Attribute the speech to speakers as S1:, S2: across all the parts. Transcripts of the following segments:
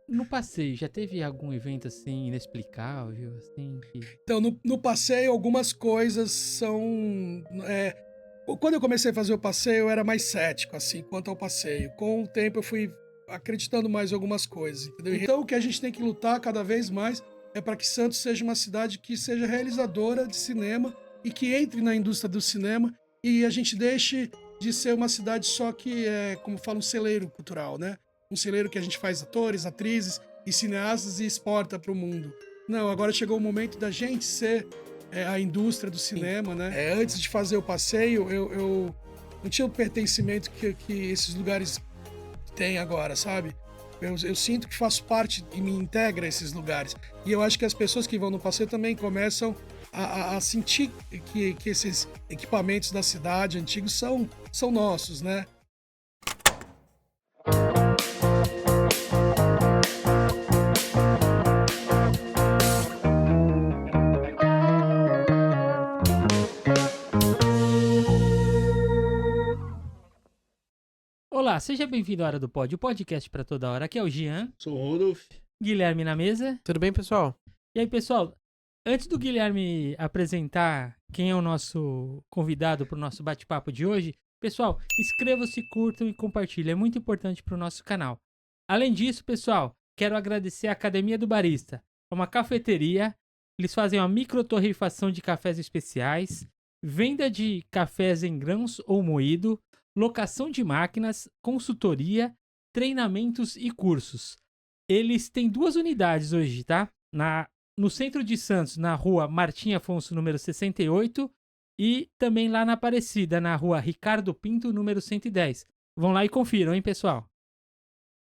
S1: no passeio, já teve algum evento assim inexplicável, assim, que...
S2: Então, no passeio, algumas coisas são. Quando eu comecei a fazer o passeio, eu era mais cético, assim, quanto ao passeio. Com o tempo, eu fui acreditando mais em algumas coisas, entendeu? Então, o que a gente tem que lutar cada vez mais é para que Santos seja uma cidade que seja realizadora de cinema e que entre na indústria do cinema e a gente deixe de ser uma cidade só que é, como fala, um celeiro cultural, né? Um celeiro que a gente faz atores, atrizes e cineastas e exporta para o mundo. Não, agora chegou o momento da gente ser a indústria do
S1: Sim.
S2: cinema, né? Antes de fazer o passeio, eu não tinha o pertencimento que esses lugares têm agora, sabe? Eu sinto que faço parte e me integra a esses lugares. E eu acho que as pessoas que vão no passeio também começam a sentir que esses equipamentos da cidade antigos são nossos, né?
S1: Olá, seja bem-vindo à Hora do Pod, o podcast pra toda hora. Aqui é o Jean,
S3: Sou o Rodolfo.
S1: Guilherme na mesa.
S4: Tudo bem, pessoal?
S1: E aí, pessoal, antes do Guilherme apresentar quem é o nosso convidado pro nosso bate-papo de hoje, pessoal, inscrevam-se, curtam e compartilhem, é muito importante pro nosso canal. Além disso, pessoal, quero agradecer a Academia do Barista, é uma cafeteria, eles fazem uma microtorrefação de cafés especiais, venda de cafés em grãos ou moído, locação de máquinas, consultoria, treinamentos e cursos. Eles têm 2 unidades hoje, tá? No centro de Santos, na rua Martim Afonso, número 68, e também lá na Aparecida, na rua Ricardo Pinto, número 110. Vão lá e confiram, hein, pessoal?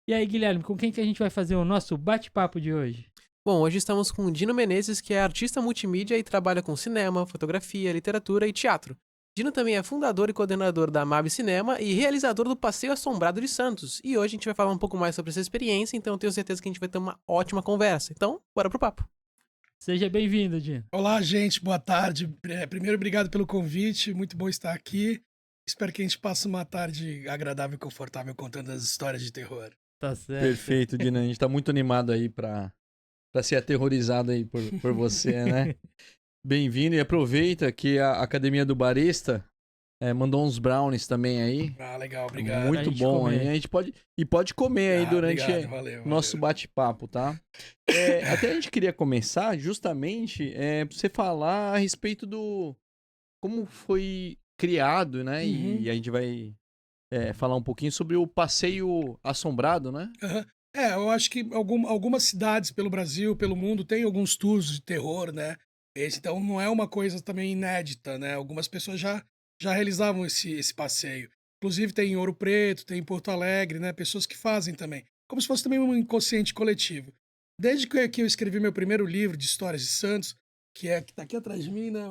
S1: E aí, Guilherme, com quem que a gente vai fazer o nosso bate-papo de hoje?
S4: Bom, hoje estamos com o Dino Menezes, que é artista multimídia e trabalha com cinema, fotografia, literatura e teatro. Dino também é fundador e coordenador da MAB Cinema e realizador do Passeio Assombrado de Santos. E hoje a gente vai falar um pouco mais sobre essa experiência, então eu tenho certeza que a gente vai ter uma ótima conversa. Então, bora pro papo.
S1: Seja bem-vindo, Dino.
S2: Olá, gente, boa tarde. Primeiro, obrigado pelo convite, muito bom estar aqui. Espero que a gente passe uma tarde agradável e confortável contando as histórias de terror.
S1: Tá certo.
S3: Perfeito, Dina. A gente tá muito animado aí pra ser aterrorizado aí por você, né? Bem-vindo e aproveita que a Academia do Barista mandou uns brownies também aí.
S2: Ah, legal, obrigado.
S1: Pra
S3: Muito
S1: gente
S3: bom
S1: comer.
S3: aí. A gente pode comer aí durante
S2: Obrigado, valeu,
S3: o nosso
S2: valeu.
S3: bate-papo, tá? Até a gente queria começar justamente pra você falar a respeito do como foi criado, né?
S2: Uhum.
S3: E a gente vai falar um pouquinho sobre o Passeio Assombrado, né?
S2: Aham. Eu acho que algumas cidades pelo Brasil, pelo mundo, têm alguns tours de terror, né? Então não é uma coisa também inédita, né? Algumas pessoas já realizavam esse passeio. Inclusive tem em Ouro Preto, tem em Porto Alegre, né? Pessoas que fazem também. Como se fosse também um inconsciente coletivo. Desde que eu escrevi meu primeiro livro de histórias de Santos, que tá aqui atrás de mim, né?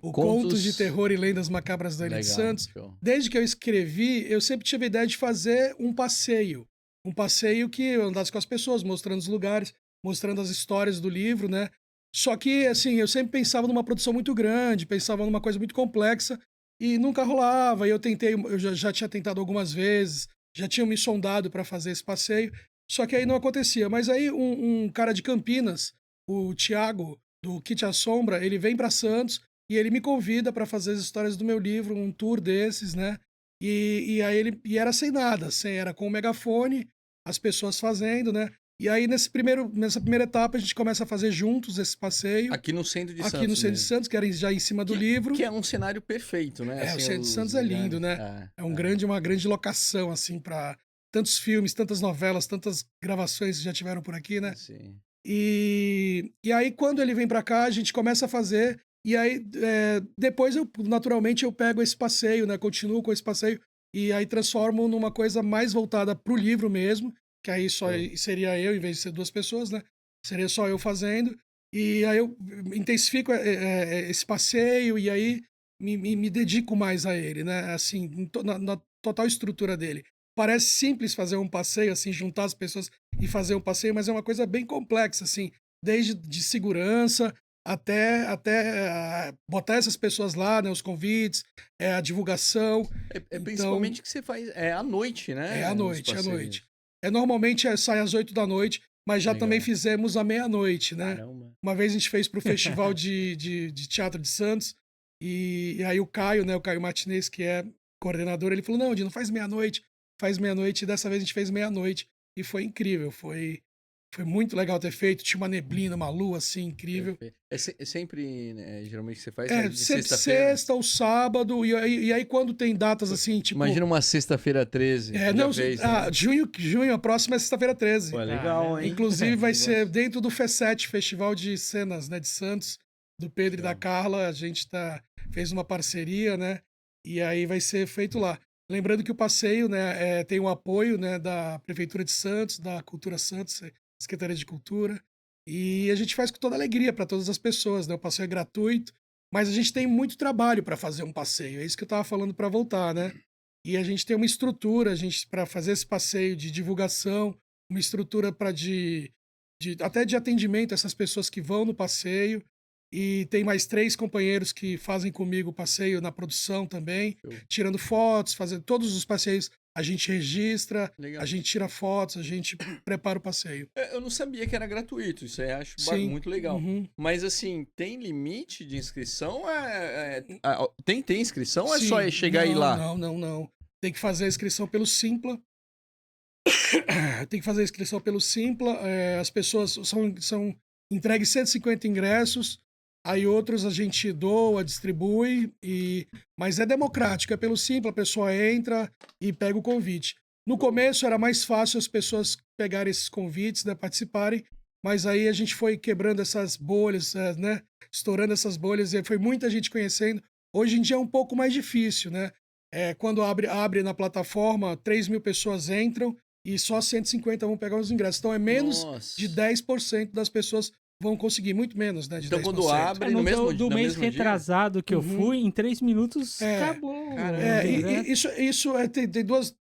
S2: O Contos de Terror e Lendas Macabras da Ilha de
S3: Legal,
S2: Santos.
S3: show.
S2: Desde que eu escrevi, eu sempre tive a ideia de fazer um passeio. Um passeio que eu andasse com as pessoas, mostrando os lugares, mostrando as histórias do livro, né? Só que, assim, eu sempre pensava numa produção muito grande, pensava numa coisa muito complexa e nunca rolava. E eu já tinha tentado algumas vezes, já tinham me sondado para fazer esse passeio, só que aí não acontecia. Mas aí um cara de Campinas, o Thiago, do Kit Assombra, ele vem para Santos e ele me convida para fazer as histórias do meu livro, um tour desses, né? E aí era sem nada, era com o megafone, as pessoas fazendo, né? E aí nessa primeira etapa a gente começa a fazer juntos esse passeio.
S3: Aqui no centro de
S2: Aqui
S3: Santos
S2: no centro de
S3: mesmo.
S2: Santos, que era já em cima do livro.
S3: Que é um cenário perfeito, né?
S2: O
S3: Assim,
S2: centro de
S3: os
S2: Santos é lindo,
S3: lugares.
S2: né? Uma grande locação, assim, para tantos filmes, tantas novelas, tantas gravações que já tiveram por aqui, né?
S3: Sim.
S2: E aí, quando ele vem para cá, a gente começa a fazer. E aí, depois, naturalmente, eu pego esse passeio, né? Continuo com esse passeio. E aí transformo numa coisa mais voltada pro livro mesmo. Que aí só seria eu, em vez de ser 2 pessoas, né? Seria só eu fazendo. E aí eu intensifico esse passeio e aí me dedico mais a ele, né? Assim, na total estrutura dele. Parece simples fazer um passeio, assim, juntar as pessoas e fazer um passeio, mas é uma coisa bem complexa, assim, desde de segurança até botar essas pessoas lá, né, os convites, a divulgação. Então,
S3: Principalmente que você faz à noite, né?
S2: à
S3: Os
S2: noite, à
S3: passeios.
S2: noite. Normalmente sai às 8 da noite, mas já também
S3: Legal.
S2: fizemos à meia-noite, né?
S3: Caramba.
S2: Uma vez a gente fez pro Festival de Teatro de Santos, e aí o Caio, né, o Caio Martinez, que é coordenador, ele falou, não, Dino, faz meia-noite, e dessa vez a gente fez meia-noite, e foi incrível, foi muito legal ter feito, tinha uma neblina, uma lua, assim, incrível.
S3: Perfeito. É sempre, né, geralmente você faz
S2: É,
S3: de
S2: sempre
S3: sexta-feira.
S2: sexta ou sábado, e aí quando tem datas assim, tipo...
S3: Imagina uma sexta-feira 13.
S2: não,
S3: já fez, né?
S2: junho, a próxima é sexta-feira 13.
S3: Pô, é legal, hein?
S2: Inclusive vai
S3: Esse
S2: ser
S3: negócio.
S2: dentro do FESET, Festival de Cenas, né, de Santos, do Pedro e da
S3: Legal.
S2: Carla, a gente fez uma parceria, né, e aí vai ser feito lá. Lembrando que o passeio, né, tem o apoio, né, da Prefeitura de Santos, da Cultura Santos, Secretaria de Cultura, e a gente faz com toda alegria para todas as pessoas, né, o passeio é gratuito, mas a gente tem muito trabalho para fazer um passeio, é isso que eu estava falando para voltar, né, e a gente tem uma estrutura, para fazer esse passeio de divulgação, uma estrutura para até de atendimento a essas pessoas que vão no passeio. E tem mais 3 companheiros que fazem comigo o passeio na produção também,
S3: Show.
S2: tirando fotos, fazendo todos os passeios. A gente registra,
S3: Legal.
S2: a gente tira fotos, a gente prepara o passeio.
S3: Eu não sabia que era gratuito, isso aí eu acho
S2: Sim.
S3: muito legal.
S2: Uhum.
S3: Mas assim, tem limite de inscrição? Tem inscrição ou é
S2: Sim.
S3: só chegar e ir lá?
S2: Não. Tem que fazer a inscrição pelo Simpla. Tem que fazer a inscrição pelo Simpla. As pessoas são entregues 150 ingressos. Aí outros a gente doa, distribui, mas é democrático, é pelo Simpla, a pessoa entra e pega o convite. No começo era mais fácil as pessoas pegarem esses convites, né, participarem, mas aí a gente foi quebrando essas bolhas, né, estourando essas bolhas, e foi muita gente conhecendo. Hoje em dia é um pouco mais difícil, né? Quando abre na plataforma, 3.000 pessoas entram e só 150 vão pegar os ingressos. Então é menos
S3: Nossa.
S2: de 10% das pessoas vão conseguir, muito menos, né? De
S3: Então
S2: 10%.
S3: quando abre no mesmo
S1: do
S3: no
S1: mês
S3: mesmo dia?
S1: retrasado que eu
S2: Uhum.
S1: fui, em 3 minutos
S2: É,
S1: acabou.
S3: caramba.
S2: Isso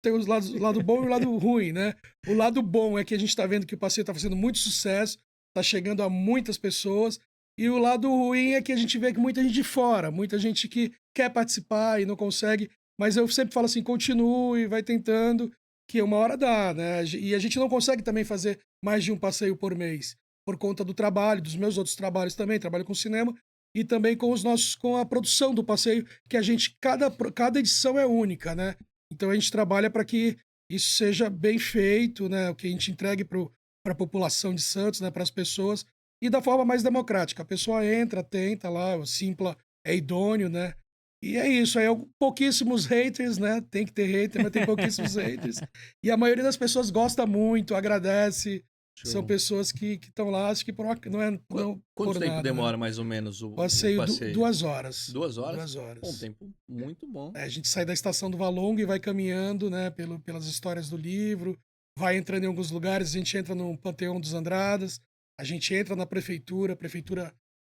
S2: tem os lados, o lado bom e o lado ruim, né? O lado bom é que a gente tá vendo que o passeio tá fazendo muito sucesso, tá chegando a muitas pessoas. E o lado ruim é que a gente vê que muita gente de fora, muita gente que quer participar e não consegue. Mas eu sempre falo assim, continue, vai tentando, que uma hora dá, né? E a gente não consegue também fazer mais de um passeio por mês, por conta do trabalho, dos meus outros trabalhos também, trabalho com cinema, e também com a produção do passeio, que a gente, cada edição é única, né? Então a gente trabalha para que isso seja bem feito, né? O que a gente entregue para a população de Santos, né? Para as pessoas, e da forma mais democrática. A pessoa entra, tenta lá, o Simpla é idôneo, né? E é isso, aí pouquíssimos haters, né? Tem que ter hater, mas tem pouquíssimos haters. E a maioria das pessoas gosta muito, agradece.
S3: Show.
S2: São pessoas que estão lá, acho que não é
S3: Quanto
S2: por
S3: tempo
S2: nada,
S3: demora
S2: né?
S3: mais ou menos o
S2: Passeio,
S3: passeio?
S2: 2 horas.
S3: 2 horas?
S2: 2 horas.
S3: Pô, um tempo muito bom.
S2: A gente sai da estação do Valongo e vai caminhando, né, pelas histórias do livro, vai entrando em alguns lugares, a gente entra no Panteão dos Andradas, a gente entra na prefeitura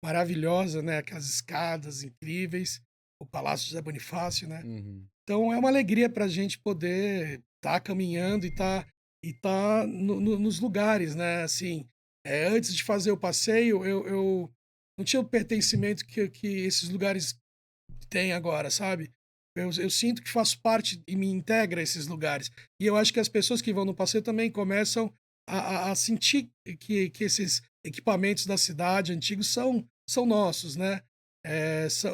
S2: maravilhosa, né, aquelas escadas incríveis, o Palácio José Bonifácio, né?
S3: Uhum.
S2: Então é uma alegria pra gente poder estar caminhando e tá nos lugares, né? Assim, antes de fazer o passeio, eu não tinha o pertencimento que esses lugares têm agora, sabe? Eu sinto que faço parte e me integra a esses lugares. E eu acho que as pessoas que vão no passeio também começam a sentir que esses equipamentos da cidade antigos são nossos, né?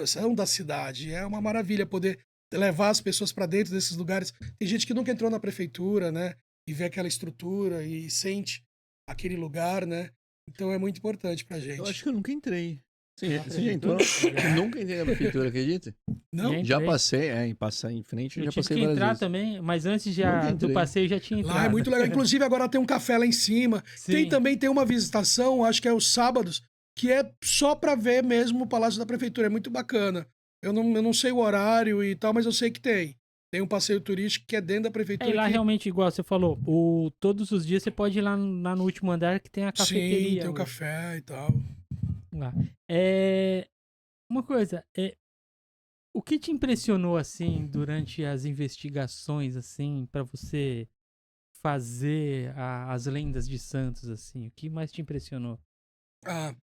S2: São da cidade. É uma maravilha poder levar as pessoas para dentro desses lugares. Tem gente que nunca entrou na prefeitura, né? E vê aquela estrutura e sente aquele lugar, né? Então é muito importante pra gente.
S3: Eu acho que eu nunca entrei.
S1: Na
S3: Você já entrou?
S1: prefeitura? Já.
S3: Nunca entrei na prefeitura, acredita?
S2: Não?
S1: Gente,
S3: Já
S1: entrei.
S3: passei, em passar em frente,
S1: Eu
S3: já
S1: tive
S3: passei
S1: que
S3: várias
S1: entrar
S3: vezes.
S1: também, mas antes
S3: Nunca
S1: do
S3: entrei.
S1: passeio já tinha entrado.
S2: Lá é muito legal. Inclusive, agora tem um café lá em cima.
S1: Sim.
S2: Também tem uma visitação, acho que é os sábados, que é só pra ver mesmo o Palácio da Prefeitura. É muito bacana. Eu não sei o horário e tal, mas eu sei que tem. Tem um passeio turístico que é dentro da prefeitura.
S1: É, e lá
S2: que...
S1: realmente, igual você falou, todos os dias você pode ir lá no último andar que tem a cafeteria.
S2: Sim, tem o café e tal.
S1: Lá. Uma coisa, o que te impressionou, assim, durante as investigações, assim, pra você fazer as lendas de Santos, assim? O que mais te impressionou?
S2: Ah,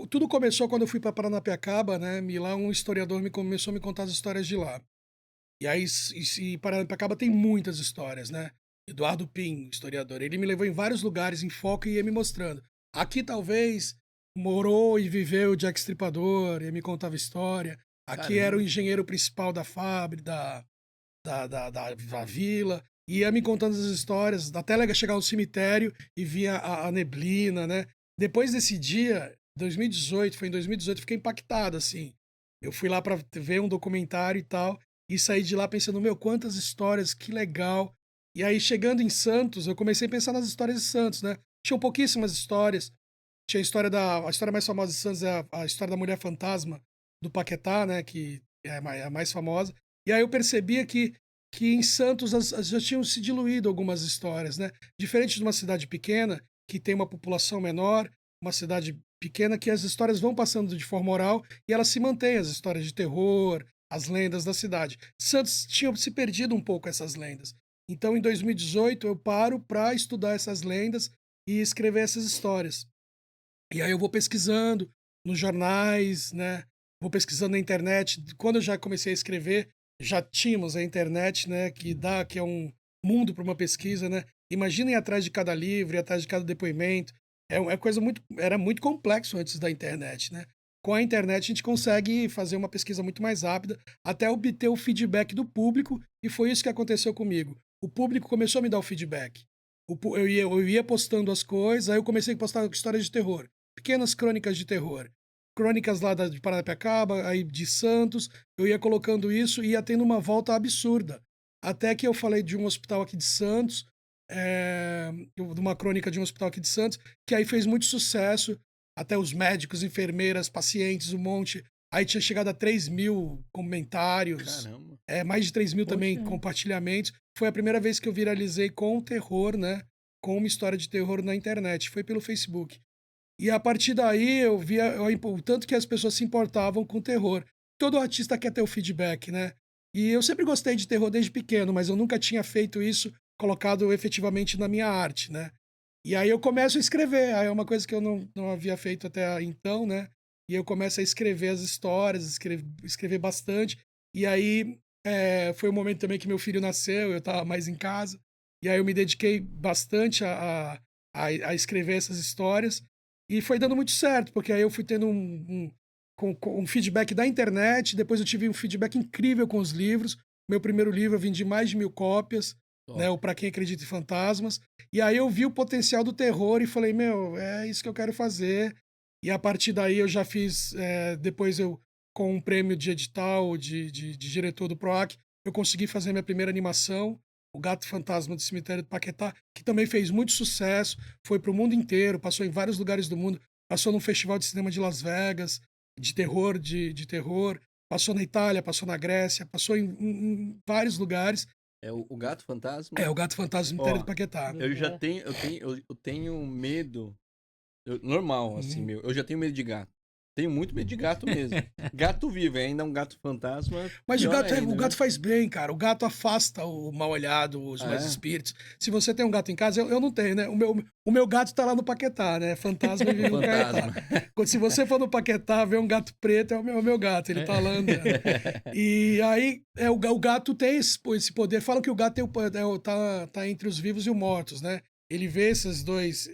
S2: tudo começou quando eu fui para Paranapiacaba, né? E lá um historiador começou a me contar as histórias de lá. E aí, Paranapiacaba tem muitas histórias, né? Eduardo Pin, historiador. Ele me levou em vários lugares em foco e ia me mostrando. Aqui talvez morou e viveu o Jack Stripador, e me contava história. Aqui era o engenheiro principal da fábrica, da vila. E ia me contando as histórias, até chegar ao cemitério e via a neblina, né? Depois desse dia, 2018, foi em 2018, fiquei impactado, assim. Eu fui lá para ver um documentário e tal, e saí de lá pensando, meu, quantas histórias, que legal. E aí, chegando em Santos, eu comecei a pensar nas histórias de Santos, né? Tinham pouquíssimas histórias. Tinha a história mais famosa de Santos é a história da mulher fantasma do Paquetá, né? Que é a mais famosa. E aí eu percebia que em Santos já tinham se diluído algumas histórias, né? Diferente de uma cidade pequena, que tem uma população menor, uma cidade pequena que as histórias vão passando de forma oral e elas se mantêm, as histórias de terror, as lendas da cidade. Santos tinha se perdido um pouco essas lendas. Então, em 2018, eu paro para estudar essas lendas e escrever essas histórias. E aí eu vou pesquisando nos jornais, né? Vou pesquisando na internet. Quando eu já comecei a escrever, já tínhamos a internet, né? Que é um mundo para uma pesquisa, né? Imaginem atrás de cada livro, e atrás de cada depoimento. Era muito complexo antes da internet, né? Com a internet a gente consegue fazer uma pesquisa muito mais rápida, até obter o feedback do público, e foi isso que aconteceu comigo. O público começou a me dar o feedback. Eu ia postando as coisas, aí eu comecei a postar histórias de terror, pequenas crônicas de terror. Crônicas lá de Paranapiacaba, aí de Santos, eu ia colocando isso e ia tendo uma volta absurda. Até que eu falei de um hospital aqui de Santos, de uma crônica de um hospital aqui de Santos, que aí fez muito sucesso, até os médicos, enfermeiras, pacientes, um monte. Aí tinha chegado a 3.000 comentários.
S3: Caramba.
S2: Mais de 3.000 também
S1: Poxa.
S2: compartilhamentos. Foi a primeira vez que eu viralizei com terror, né? Com uma história de terror na internet. Foi pelo Facebook. E a partir daí eu via o tanto que as pessoas se importavam com terror. Todo artista quer ter o feedback, né? E eu sempre gostei de terror desde pequeno, mas eu nunca tinha feito isso colocado efetivamente na minha arte, né? E aí eu começo a escrever. Aí é uma coisa que eu não havia feito até então, né? E eu começo a escrever as histórias, escrever bastante. E aí foi o momento também que meu filho nasceu, eu estava mais em casa. E aí eu me dediquei bastante a escrever essas histórias. E foi dando muito certo, porque aí eu fui tendo um feedback da internet, depois eu tive um feedback incrível com os livros. Meu primeiro livro eu vendi mais de 1.000 cópias, né, o Pra Quem Acredita em Fantasmas. E aí eu vi o potencial do terror e falei, meu, é isso que eu quero fazer. E a partir daí eu já fiz, depois com um prêmio de edital, de diretor do PROAC, eu consegui fazer minha primeira animação, O Gato Fantasma do Cemitério do Paquetá, que também fez muito sucesso, foi pro mundo inteiro, passou em vários lugares do mundo, passou no Festival de Cinema de Las Vegas, de terror, de terror, passou na Itália, passou na Grécia, passou em vários lugares.
S3: É o Gato Fantasma?
S2: É, O Gato Fantasma do Cemitério do Paquetá.
S3: Eu tenho medo, normal, assim, eu já tenho medo de gato. Tenho muito medo de gato mesmo. Gato vivo, ainda um gato fantasma.
S2: Mas o
S3: ainda,
S2: gato faz bem, cara. O gato afasta o mal-olhado, os maus espíritos. Se você tem um gato em casa, eu não tenho, né? O meu gato tá lá no Paquetá, né? Fantasma e vive no Paquetá. Se você for no Paquetá, ver um gato preto, é o meu gato, ele tá lá andando. E aí, o gato tem esse poder. Falam que o gato tá entre os vivos e os mortos, né? Ele vê esses dois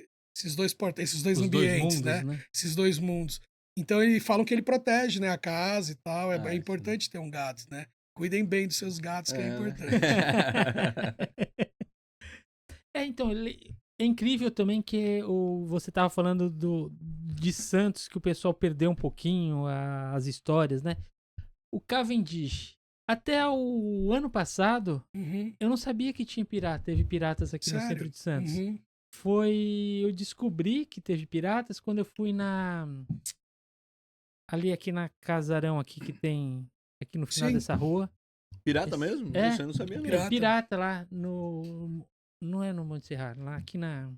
S2: ambientes,
S1: mundos,
S2: né? Esses dois mundos. Então, eles falam que ele protege, né, a casa e tal. É importante ter um gato, né? Cuidem bem dos seus gatos, que é importante.
S1: Então, é incrível também que você tava falando de Santos, que o pessoal perdeu um pouquinho as histórias, né? O Cavendish, até o ano passado, eu não sabia que teve piratas aqui no centro de Santos. Eu descobri que teve piratas quando eu fui ali aqui na Casarão, aqui que tem aqui no final dessa rua.
S3: Pirata mesmo?
S1: É,
S3: Você não sabia, não.
S1: Pirata lá não é no Monte Serrado, lá aqui
S2: No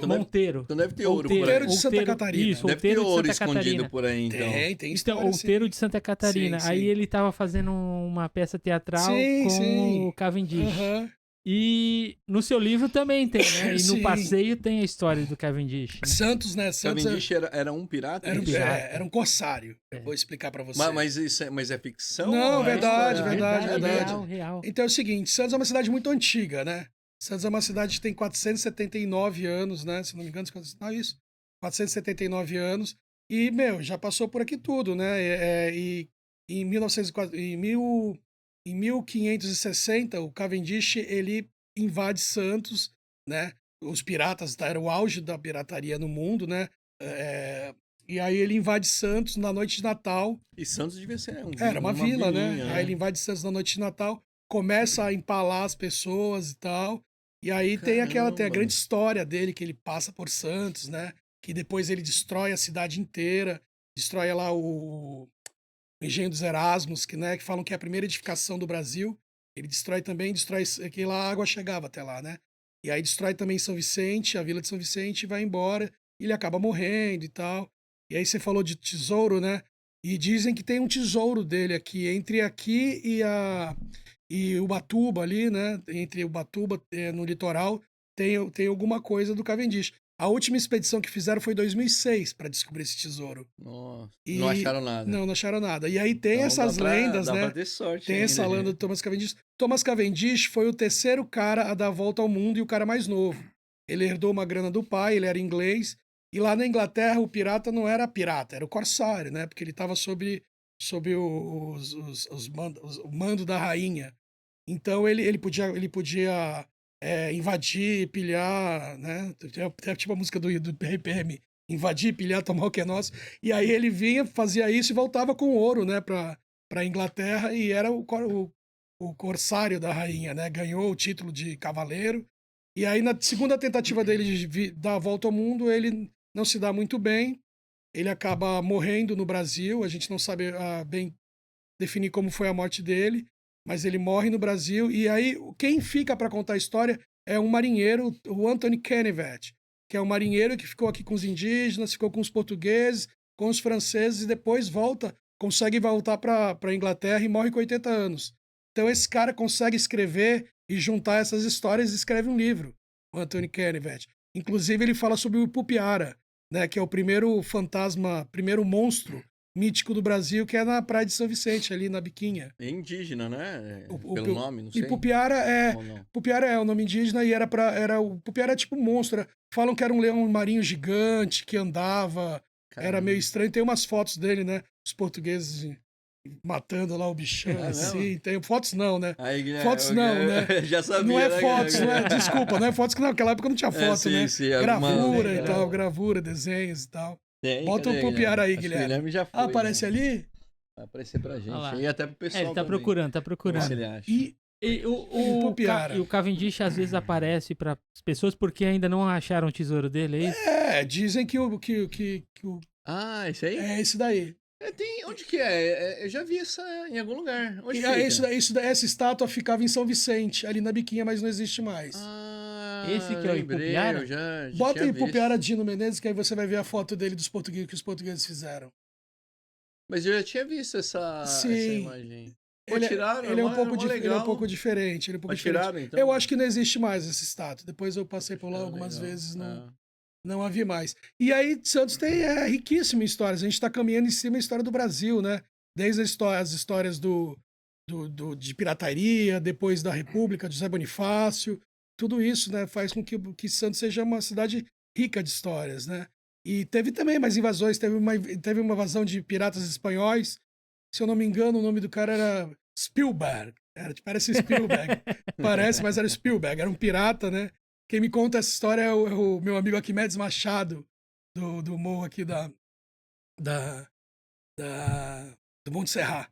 S1: Monteiro.
S3: Então deve ter ouro por aí.
S2: Outeiro de Santa Catarina.
S1: Isso,
S3: Deve ter
S1: Outeiro de
S3: ouro
S1: Santa Catarina.
S3: escondido por aí, então.
S2: Tem
S1: Então,
S2: história,
S1: Outeiro de Santa Catarina.
S2: Sim,
S1: Aí
S2: sim.
S1: ele tava fazendo uma peça teatral com
S2: Sim.
S1: o Cavendish.
S2: Aham.
S1: E no seu livro também tem, né? E no
S2: Sim.
S1: passeio tem a história do Cavendish. Né?
S2: Santos, né? Santos
S3: Cavendish era um pirata?
S2: era um,
S1: pirata.
S2: era um corsário. Eu vou explicar pra você.
S3: Mas é ficção?
S2: Não,
S3: ou é
S2: verdade,
S3: história?
S2: verdade.
S1: Real.
S2: Então é o seguinte, Santos é uma cidade muito antiga, né? Santos é uma cidade que tem 479 anos, né? Se não me engano, não, isso. 479 anos. E, meu, já passou por aqui tudo, né? E em 1560, o Cavendish, ele invade Santos, né? Os piratas, era o auge da pirataria no mundo, né? E aí ele invade Santos na noite de Natal.
S3: E Santos devia ser
S2: Era uma vila, né?
S3: vilinha,
S2: Aí ele invade Santos na noite de Natal, começa a empalar as pessoas e tal. E aí tem a
S3: Caramba.
S2: grande história dele, que ele passa por Santos, né? Que depois ele destrói a cidade inteira, destrói lá o Engenho dos Erasmos, que falam que é a primeira edificação do Brasil. Ele destrói que lá a água chegava até lá, né? E aí destrói também São Vicente, a vila de São Vicente, e vai embora. E ele acaba morrendo e tal. E aí você falou de tesouro, né? E dizem que tem um tesouro dele aqui, entre aqui e Ubatuba ali, né? Entre Ubatuba, no litoral, tem alguma coisa do Cavendish. A última expedição que fizeram foi em 2006 para descobrir esse tesouro.
S3: Nossa,
S2: E
S3: não acharam nada.
S2: Não acharam nada. E aí tem
S3: Então
S2: essas lendas,
S3: dá
S2: né?
S3: pra ter sorte
S2: Tem
S3: ainda,
S2: essa lenda
S3: gente.
S2: do Thomas Cavendish. Thomas Cavendish foi o terceiro cara a dar a volta ao mundo e o cara mais novo. Ele herdou uma grana do pai, ele era inglês. E lá na Inglaterra o pirata não era pirata, era o corsário, né? Porque ele estava sob o mando da rainha. Então ele podia invadir, pilhar, né? Tem tipo a música do RPM, invadir, pilhar, tomar o que é nosso. E aí ele vinha, fazia isso e voltava com ouro, né? Para Inglaterra e era o corsário da rainha, né? Ganhou o título de cavaleiro. E aí na segunda tentativa dele de dar a volta ao mundo, ele não se dá muito bem. Ele acaba morrendo no Brasil. A gente não sabe bem definir como foi a morte dele, mas ele morre no Brasil. E aí quem fica para contar a história é um marinheiro, o Anthony Kennevet, que é um marinheiro que ficou aqui com os indígenas, ficou com os portugueses, com os franceses e depois consegue voltar para a Inglaterra e morre com 80 anos. Então esse cara consegue escrever e juntar essas histórias e escreve um livro, o Anthony Kennevet. Inclusive ele fala sobre o Ipupiara, né, que é o primeiro monstro mítico do Brasil, que é na Praia de São Vicente, ali na Biquinha.
S3: É indígena, né? Pelo nome, não sei.
S2: Ipupiara é o nome indígena e o Ipupiara é tipo um monstro. Falam que era um leão marinho gigante que andava, era meio estranho. Tem umas fotos dele, né? Os portugueses matando lá o bichão, assim. Tem fotos não, né?
S3: Aí,
S2: fotos não, né?
S3: Já sabia.
S2: Não é
S3: né,
S2: fotos, não é, desculpa, não é fotos que não, naquela época não tinha foto,
S3: sim,
S2: né?
S3: sim,
S2: gravura
S3: algumas,
S2: e tal, gravura, desenhos e tal.
S3: Tem,
S2: Bota o Ipupiara aí, Guilherme.
S3: Já foi,
S2: aparece ali?
S3: Vai aparecer pra gente.
S1: Lá.
S3: E até pro pessoal
S1: Ele tá
S3: também.
S1: procurando.
S3: Vamos ver se ele acha.
S1: E o Cavendish às vezes aparece para as pessoas porque ainda não acharam o tesouro dele, é isso?
S2: Dizem que o
S3: Ah, esse aí?
S2: é esse daí.
S3: Onde que é? Eu já vi essa em algum lugar. Onde fica?
S2: Essa estátua ficava em São Vicente, ali na Biquinha, mas não existe mais.
S1: Esse que é o
S3: lembrei,
S1: Ipupiara?
S3: eu já
S2: Bota
S3: tinha
S2: aí Ipupiara
S3: visto.
S2: Dino Menezes, que aí você vai ver a foto dele que os portugueses fizeram.
S3: Mas eu já tinha visto essa
S2: Sim.
S3: imagem.
S2: Ele é um pouco diferente. Ele é um pouco diferente.
S3: Mas tiraram, então?
S2: Eu acho que não existe mais essa estátua. Depois eu passei por lá algumas vezes, não havia mais. E aí, Santos é riquíssimo em histórias. A gente está caminhando em cima da história do Brasil, né? Desde as histórias de pirataria, depois da República, de José Bonifácio. Tudo isso, né, faz com que Santos seja uma cidade rica de histórias, né? E teve também mais invasões. Teve uma invasão de piratas espanhóis. Se eu não me engano, o nome do cara era Spielberg. Parece Spielberg. Parece, mas era Spielberg. Era um pirata, né? Quem me conta essa história é o meu amigo Arquimedes Machado, do morro aqui do Monte Serra.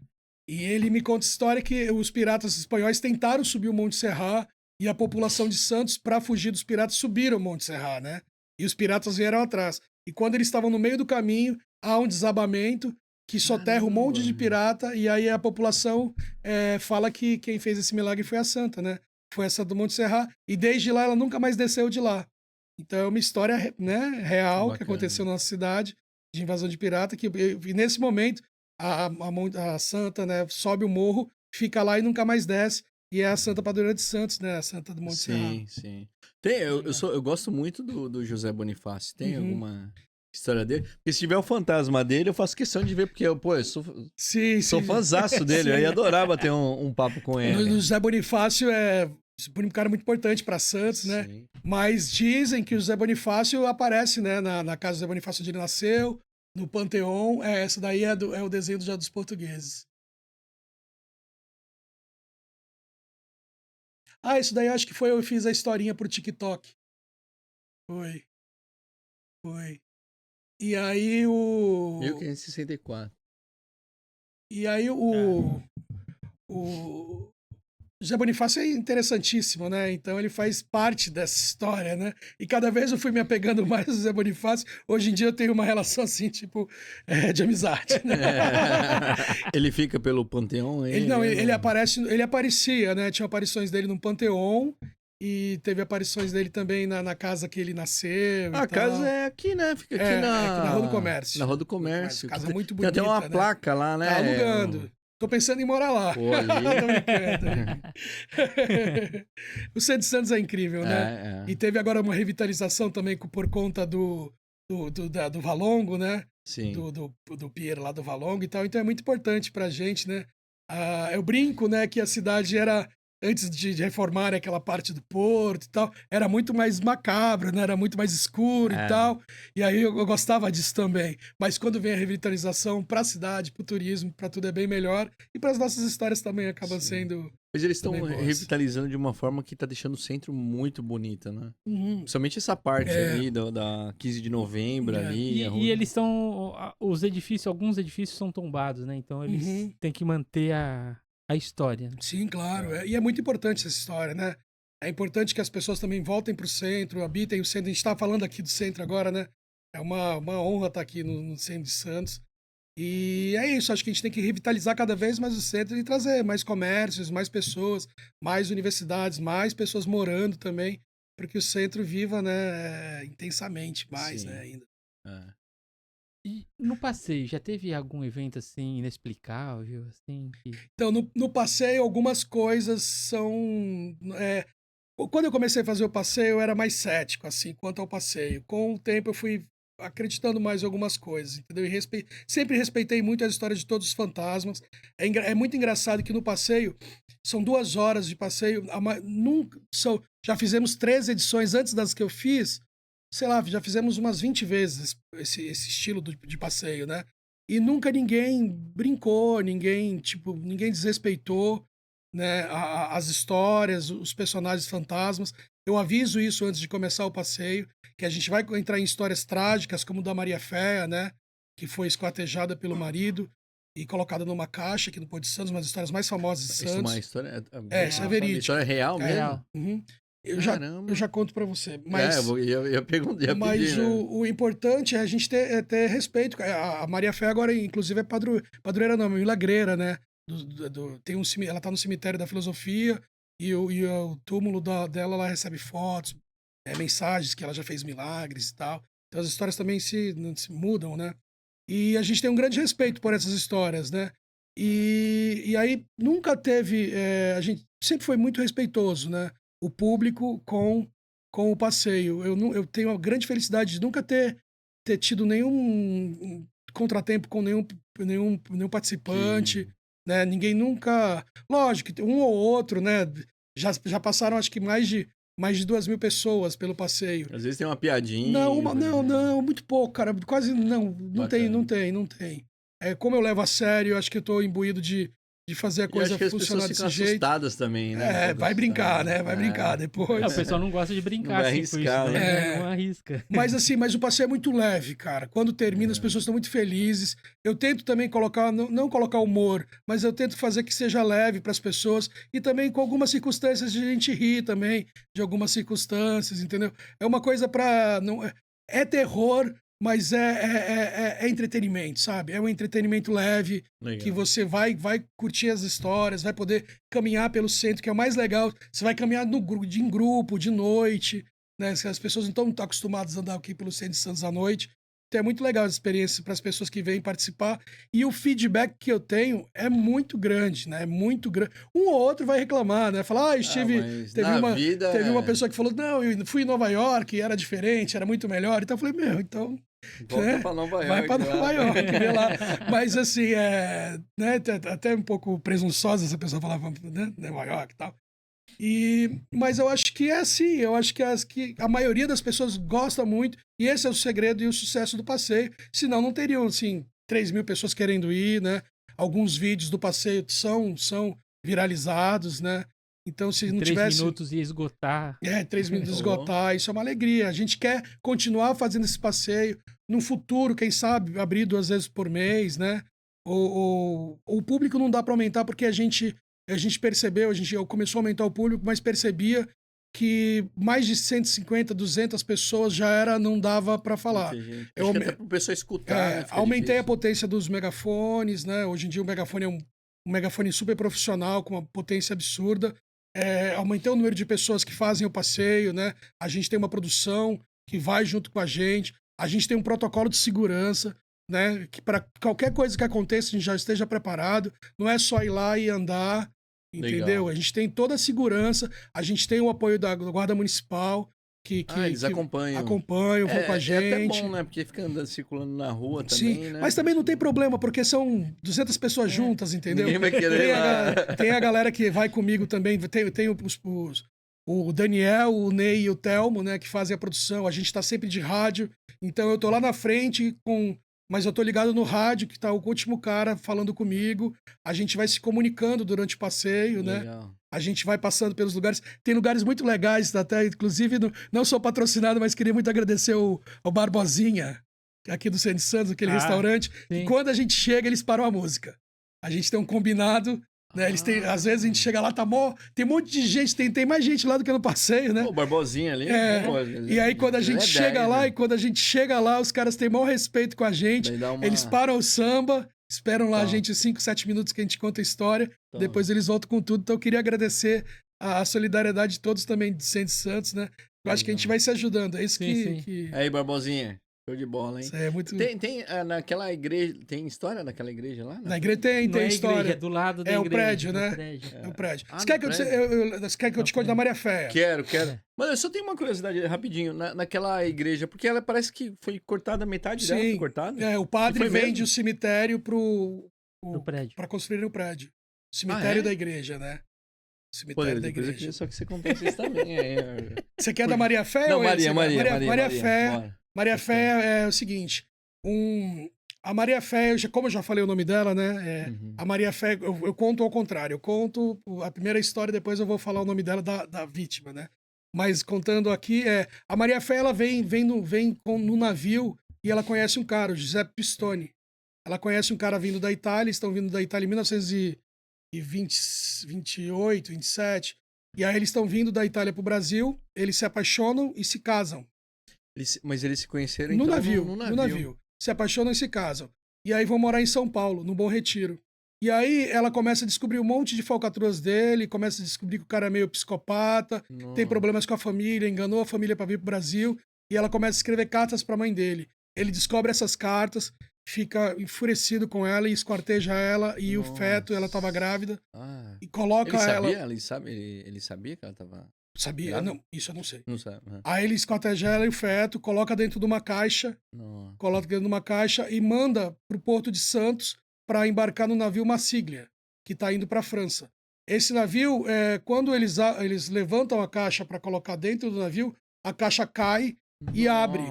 S2: E ele me conta essa história que os piratas espanhóis tentaram subir o Monte Serra e a população de Santos, para fugir dos piratas, subiram o Monte Serra, né? E os piratas vieram atrás. E quando eles estavam no meio do caminho, há um desabamento que soterra um monte de pirata, e aí a população fala que quem fez esse milagre foi a santa, né? Foi essa do Monte Serra, e desde lá ela nunca mais desceu de lá. Então é uma história, né, real que aconteceu na nossa cidade, de invasão de pirata, e nesse momento a santa, né, sobe o morro, fica lá e nunca mais desce, e é a Santa Padroeira de Santos, né, a santa do Monte Serra.
S3: Sim. Eu gosto muito do José Bonifácio. Tem alguma história dele? Porque se tiver o fantasma dele, eu faço questão de ver, porque eu sou fãzaço dele. Eu ia adorar bater um papo com ele.
S2: O José Bonifácio um cara muito importante para Santos, né?
S3: Sim.
S2: Mas dizem que o José Bonifácio aparece, né, na casa do José Bonifácio onde ele nasceu, no Panteão. Essa daí é o desenho já dos portugueses. Isso daí eu acho que eu fiz a historinha pro TikTok. Foi. E aí
S3: 1564.
S2: E aí o José Bonifácio é interessantíssimo, né? Então ele faz parte dessa história, né? E cada vez eu fui me apegando mais ao José Bonifácio. Hoje em dia eu tenho uma relação assim, tipo, de amizade, né?
S3: Ele fica pelo Panteão?
S2: Ele aparecia, né? Tinha aparições dele no Panteão e teve aparições dele também na casa que ele nasceu.
S3: A casa é aqui, né? Fica aqui
S2: aqui na Rua do Comércio.
S3: Na Rua do Comércio.
S2: Casa muito
S3: Tem
S2: bonita,
S3: até uma
S2: né?
S3: placa lá, né?
S2: Tá alugando. Tô pensando em morar lá.
S3: Pô, ali.
S2: Tô brincando. O Centro de Santos é incrível, né? E teve agora uma revitalização também por conta do Valongo, né?
S3: Sim.
S2: Do Pier lá do Valongo e tal. Então é muito importante pra gente, né? Eu brinco, né, que a cidade era, antes de reformar aquela parte do porto e tal, era muito mais macabro, né? Era muito mais escuro e tal. E aí eu gostava disso também. Mas quando vem a revitalização pra cidade, pro turismo, pra tudo é bem melhor. E pras nossas histórias também acabam sendo...
S3: Mas eles estão
S2: também boas.
S3: revitalizando de uma forma que tá deixando o centro muito bonita, né?
S2: Uhum.
S3: Principalmente essa parte ali da 15 de novembro ali.
S1: E eles estão... Alguns edifícios são tombados, né? Então eles têm que manter a história. Né?
S2: Sim, claro. E é muito importante essa história, né? É importante que as pessoas também voltem pro centro, habitem o centro. A gente tá falando aqui do centro agora, né? É uma honra estar aqui no centro de Santos. E é isso, acho que a gente tem que revitalizar cada vez mais o centro e trazer mais comércios, mais pessoas, mais universidades, mais pessoas morando também, para que o centro viva, né, intensamente mais,
S3: Sim.
S2: né, ainda.
S1: E no passeio, já teve algum evento assim inexplicável, assim?
S2: Então, no passeio, algumas coisas são... quando eu comecei a fazer o passeio, eu era mais cético, assim, quanto ao passeio. Com o tempo, eu fui acreditando mais em algumas coisas, entendeu? E sempre respeitei muito as histórias de todos os fantasmas. É muito engraçado que no passeio, são 2 horas de passeio, já fizemos 3 edições antes das que eu fiz, sei lá, já fizemos umas 20 vezes esse estilo de passeio, né? E nunca ninguém brincou, ninguém desrespeitou, né, as histórias, os personagens fantasmas. Eu aviso isso antes de começar o passeio, que a gente vai entrar em histórias trágicas, como da Maria Féia, né, que foi esquartejada pelo marido e colocada numa caixa aqui no Porto de Santos, uma das histórias mais famosas de
S3: Isso é
S2: Santos.
S3: uma história...
S2: Isso é verídico.
S3: História real mesmo?
S1: Real.
S2: Uhum. Eu já conto pra você. Mas,
S3: eu ia perguntar.
S2: Mas o importante é a gente ter respeito. A Maria Fé agora, inclusive, é padroeira não, milagreira, né? Ela tá no cemitério da filosofia e o túmulo dela, ela recebe fotos, mensagens que ela já fez milagres e tal. Então as histórias também se mudam, né? E a gente tem um grande respeito por essas histórias, né? E aí nunca teve... a gente sempre foi muito respeitoso, né? O público com o passeio. Eu tenho a grande felicidade de nunca ter tido nenhum contratempo com nenhum participante, né? Ninguém nunca... Lógico, um ou outro, né? Já passaram, acho que mais de 2.000 pessoas pelo passeio.
S3: Às vezes tem uma piadinha.
S2: Não, muito pouco, cara. Quase não tem. Como eu levo a sério, acho que eu tô imbuído de fazer a coisa funcionar desse jeito.
S3: As pessoas ficam assustadas também, né?
S2: Vai brincar, né? Vai brincar depois.
S1: O pessoal não gosta de brincar
S3: não
S1: assim
S3: arriscar,
S1: com isso,
S3: né?
S1: Não arrisca.
S2: Mas o passeio é muito leve, cara. Quando termina, as pessoas estão muito felizes. Eu tento também colocar, não colocar humor, mas eu tento fazer que seja leve para as pessoas e também com algumas circunstâncias de a gente rir também, de algumas circunstâncias, entendeu? É uma coisa para... É terror, mas é entretenimento, sabe? É um entretenimento leve,
S3: Legal.
S2: que você vai curtir as histórias, vai poder caminhar pelo centro, que é o mais legal. Você vai caminhar em grupo, de noite, né? As pessoas não estão acostumadas a andar aqui pelo centro de Santos à noite. Então é muito legal essa experiência para as pessoas que vêm participar. E o feedback que eu tenho é muito grande, né? É muito grande. Um ou outro vai reclamar, né? Falar, teve uma pessoa que falou, não, eu fui em Nova York, era diferente, era muito melhor. Então eu falei, então...
S3: Volta pra Nova York.
S2: Vai pra Nova York, vê lá. Mas assim, né, até um pouco presunçosa essa pessoa falava, né, Nova York e tal. Mas eu acho que é assim, eu acho que a maioria das pessoas gosta muito, e esse é o segredo e o sucesso do passeio. Senão não teriam, assim, 3.000 pessoas querendo ir, né? Alguns vídeos do passeio são viralizados, né? Então, se
S1: Em
S2: não
S1: 3
S2: tivesse.
S1: minutos ia esgotar.
S2: 3 minutos
S3: Oh.
S2: esgotar, isso é uma alegria. A gente quer continuar fazendo esse passeio. No futuro, quem sabe, abrir 2 vezes por mês, né? O público não dá para aumentar porque a gente percebeu, começou a aumentar o público, mas percebia que mais de 150, 200 pessoas não dava para falar.
S3: Muita gente.
S2: Eu
S3: Acho que
S2: aume-
S3: até pro pessoal escutar, né? Fica
S2: Aumentei a
S3: difícil.
S2: potência dos megafones, né? Hoje em dia o megafone é um megafone super profissional, com uma potência absurda. Aumentei o número de pessoas que fazem o passeio, né? A gente tem uma produção que vai junto com a gente tem um protocolo de segurança, né? Que para qualquer coisa que aconteça, a gente já esteja preparado. Não é só ir lá e andar, entendeu?
S3: Legal.
S2: A gente tem toda a segurança, a gente tem o apoio da Guarda Municipal,
S3: Eles acompanham.
S2: acompanham, vão com a
S3: É até
S2: gente.
S3: bom, né? Porque fica andando, circulando na rua
S2: Sim,
S3: também, né?
S2: mas também não tem problema, porque são 200 pessoas juntas, entendeu?
S3: Ninguém vai querer
S2: Tem
S3: ir lá.
S2: tem a galera que vai comigo também, tem o Daniel, o Ney e o Telmo, né, que fazem a produção. A gente tá sempre de rádio, então eu tô lá na frente mas eu tô ligado no rádio, que tá o último cara falando comigo. A gente vai se comunicando durante o passeio, né?
S3: Legal.
S2: A gente vai passando pelos lugares. Tem lugares muito legais, até, inclusive, não sou patrocinado, mas queria muito agradecer ao Barbosinha, aqui do Centro de Santos, aquele restaurante.
S1: sim.
S2: E quando a gente chega, eles param a música. A gente tem um combinado, né? Às vezes a gente chega lá, tem um monte de gente, tem mais gente lá do que no passeio, né?
S3: Pô, o Barbosinha ali. Pô,
S2: E aí, quando a
S3: ele
S2: gente
S3: é
S2: chega
S3: 10,
S2: lá,
S3: né?
S2: e quando a gente chega lá, os caras têm maior respeito com a gente.
S3: Daí dá uma-
S2: Eles param o samba, esperam lá a
S3: Tá.
S2: gente 5, 7 minutos que a gente conta a história.
S3: Tá.
S2: Depois eles voltam com tudo. Então eu queria agradecer a solidariedade de todos também de Centro de Santos, né? Eu acho que a gente vai se ajudando. É isso
S1: Sim, sim.
S2: que
S3: Aí, Barbosinha. Show de bola, hein?
S2: isso é muito.
S3: Tem naquela igreja. Tem história naquela igreja lá?
S2: Na igreja tem
S1: Não é a
S2: história.
S1: igreja, é do lado da
S2: É o
S1: igreja.
S2: prédio,
S1: do
S2: né?
S1: prédio.
S2: É o prédio.
S3: Ah,
S2: Você
S3: no
S2: quer que você quer que eu te conte da Maria Féia?
S3: Quero.
S1: É.
S3: Mas eu só tenho uma curiosidade rapidinho. Naquela igreja, porque ela parece que foi cortada, metade dela foi
S2: Sim.
S3: cortada.
S2: O padre
S3: E foi
S2: vende
S3: mesmo?
S2: o cemitério
S1: Do prédio.
S2: para construir o prédio. Cemitério
S3: é?
S2: da igreja, né?
S3: Pô,
S2: Cemitério da
S3: depois eu
S2: igreja.
S3: queria só que você contasse isso também.
S2: Você quer da Maria Féia?
S3: Não,
S2: ou esse? Maria Féia.
S3: Bora.
S2: Maria Féia é o seguinte. A Maria Féia, como eu já falei o nome dela, né?
S3: Uhum.
S2: A Maria Féia, eu conto ao contrário. Eu conto a primeira história, depois eu vou falar o nome dela da vítima, né? Mas contando aqui, a Maria Féia, ela vem no navio e ela conhece um cara, o Giuseppe Pistone. Ela conhece um cara vindo da Itália, estão vindo da Itália em 1928, 27. E aí eles estão vindo da Itália para o Brasil, eles se apaixonam e se casam.
S3: Mas eles se conheceram
S2: No
S3: então,
S2: navio,
S3: no
S2: no navio. Se apaixonam e se casam. E aí vão morar em São Paulo, no Bom Retiro. E aí ela começa a descobrir um monte de falcatruas dele, começa a descobrir que o cara é meio psicopata, tem problemas com a família, enganou a família para vir pro Brasil, e ela começa a escrever cartas para a mãe dele. Ele descobre essas cartas, fica enfurecido com ela e esquarteja ela e o feto, ela estava grávida, e coloca ela...
S3: Ele sabia que ela tava...
S2: Sabia?
S3: Grávida?
S2: Não, isso eu não sei.
S3: Não sabe.
S2: Aí ele esquarteja ela e o feto, coloca dentro de uma caixa,
S3: Não.
S2: e manda pro Porto de Santos para embarcar no navio Marsiglia, que está indo para a França. Esse navio, quando eles levantam a caixa para colocar dentro do navio, a caixa cai e abre.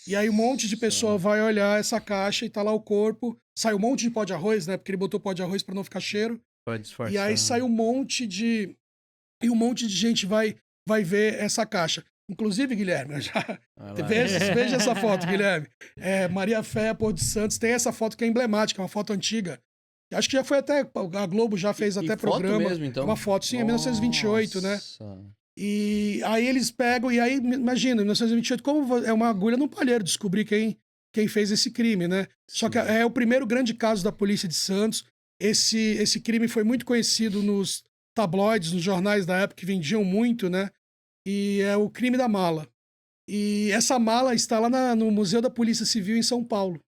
S2: E aí um monte de pessoa vai olhar essa caixa e tá lá o corpo. Sai um monte de pó de arroz, né? Porque ele botou pó de arroz para não ficar cheiro.
S3: Pode disfarçar.
S2: E aí sai um monte de gente vai ver essa caixa. Inclusive, Guilherme, veja essa foto, Guilherme. Maria Féia, Porto de Santos, tem essa foto que é emblemática, uma foto antiga. Acho que já foi até, a Globo já fez até programa.
S3: Mesmo, então?
S2: Uma foto, sim, é 1928, né?
S3: Nossa.
S2: E aí eles pegam, e aí, imagina, 1928, como é uma agulha num palheiro descobrir quem fez esse crime, né? Só que é o primeiro grande caso da polícia de Santos. Esse crime foi muito conhecido nos tabloides, nos jornais da época, que vendiam muito, né? E é o crime da mala. E essa mala está lá no Museu da Polícia Civil em São Paulo.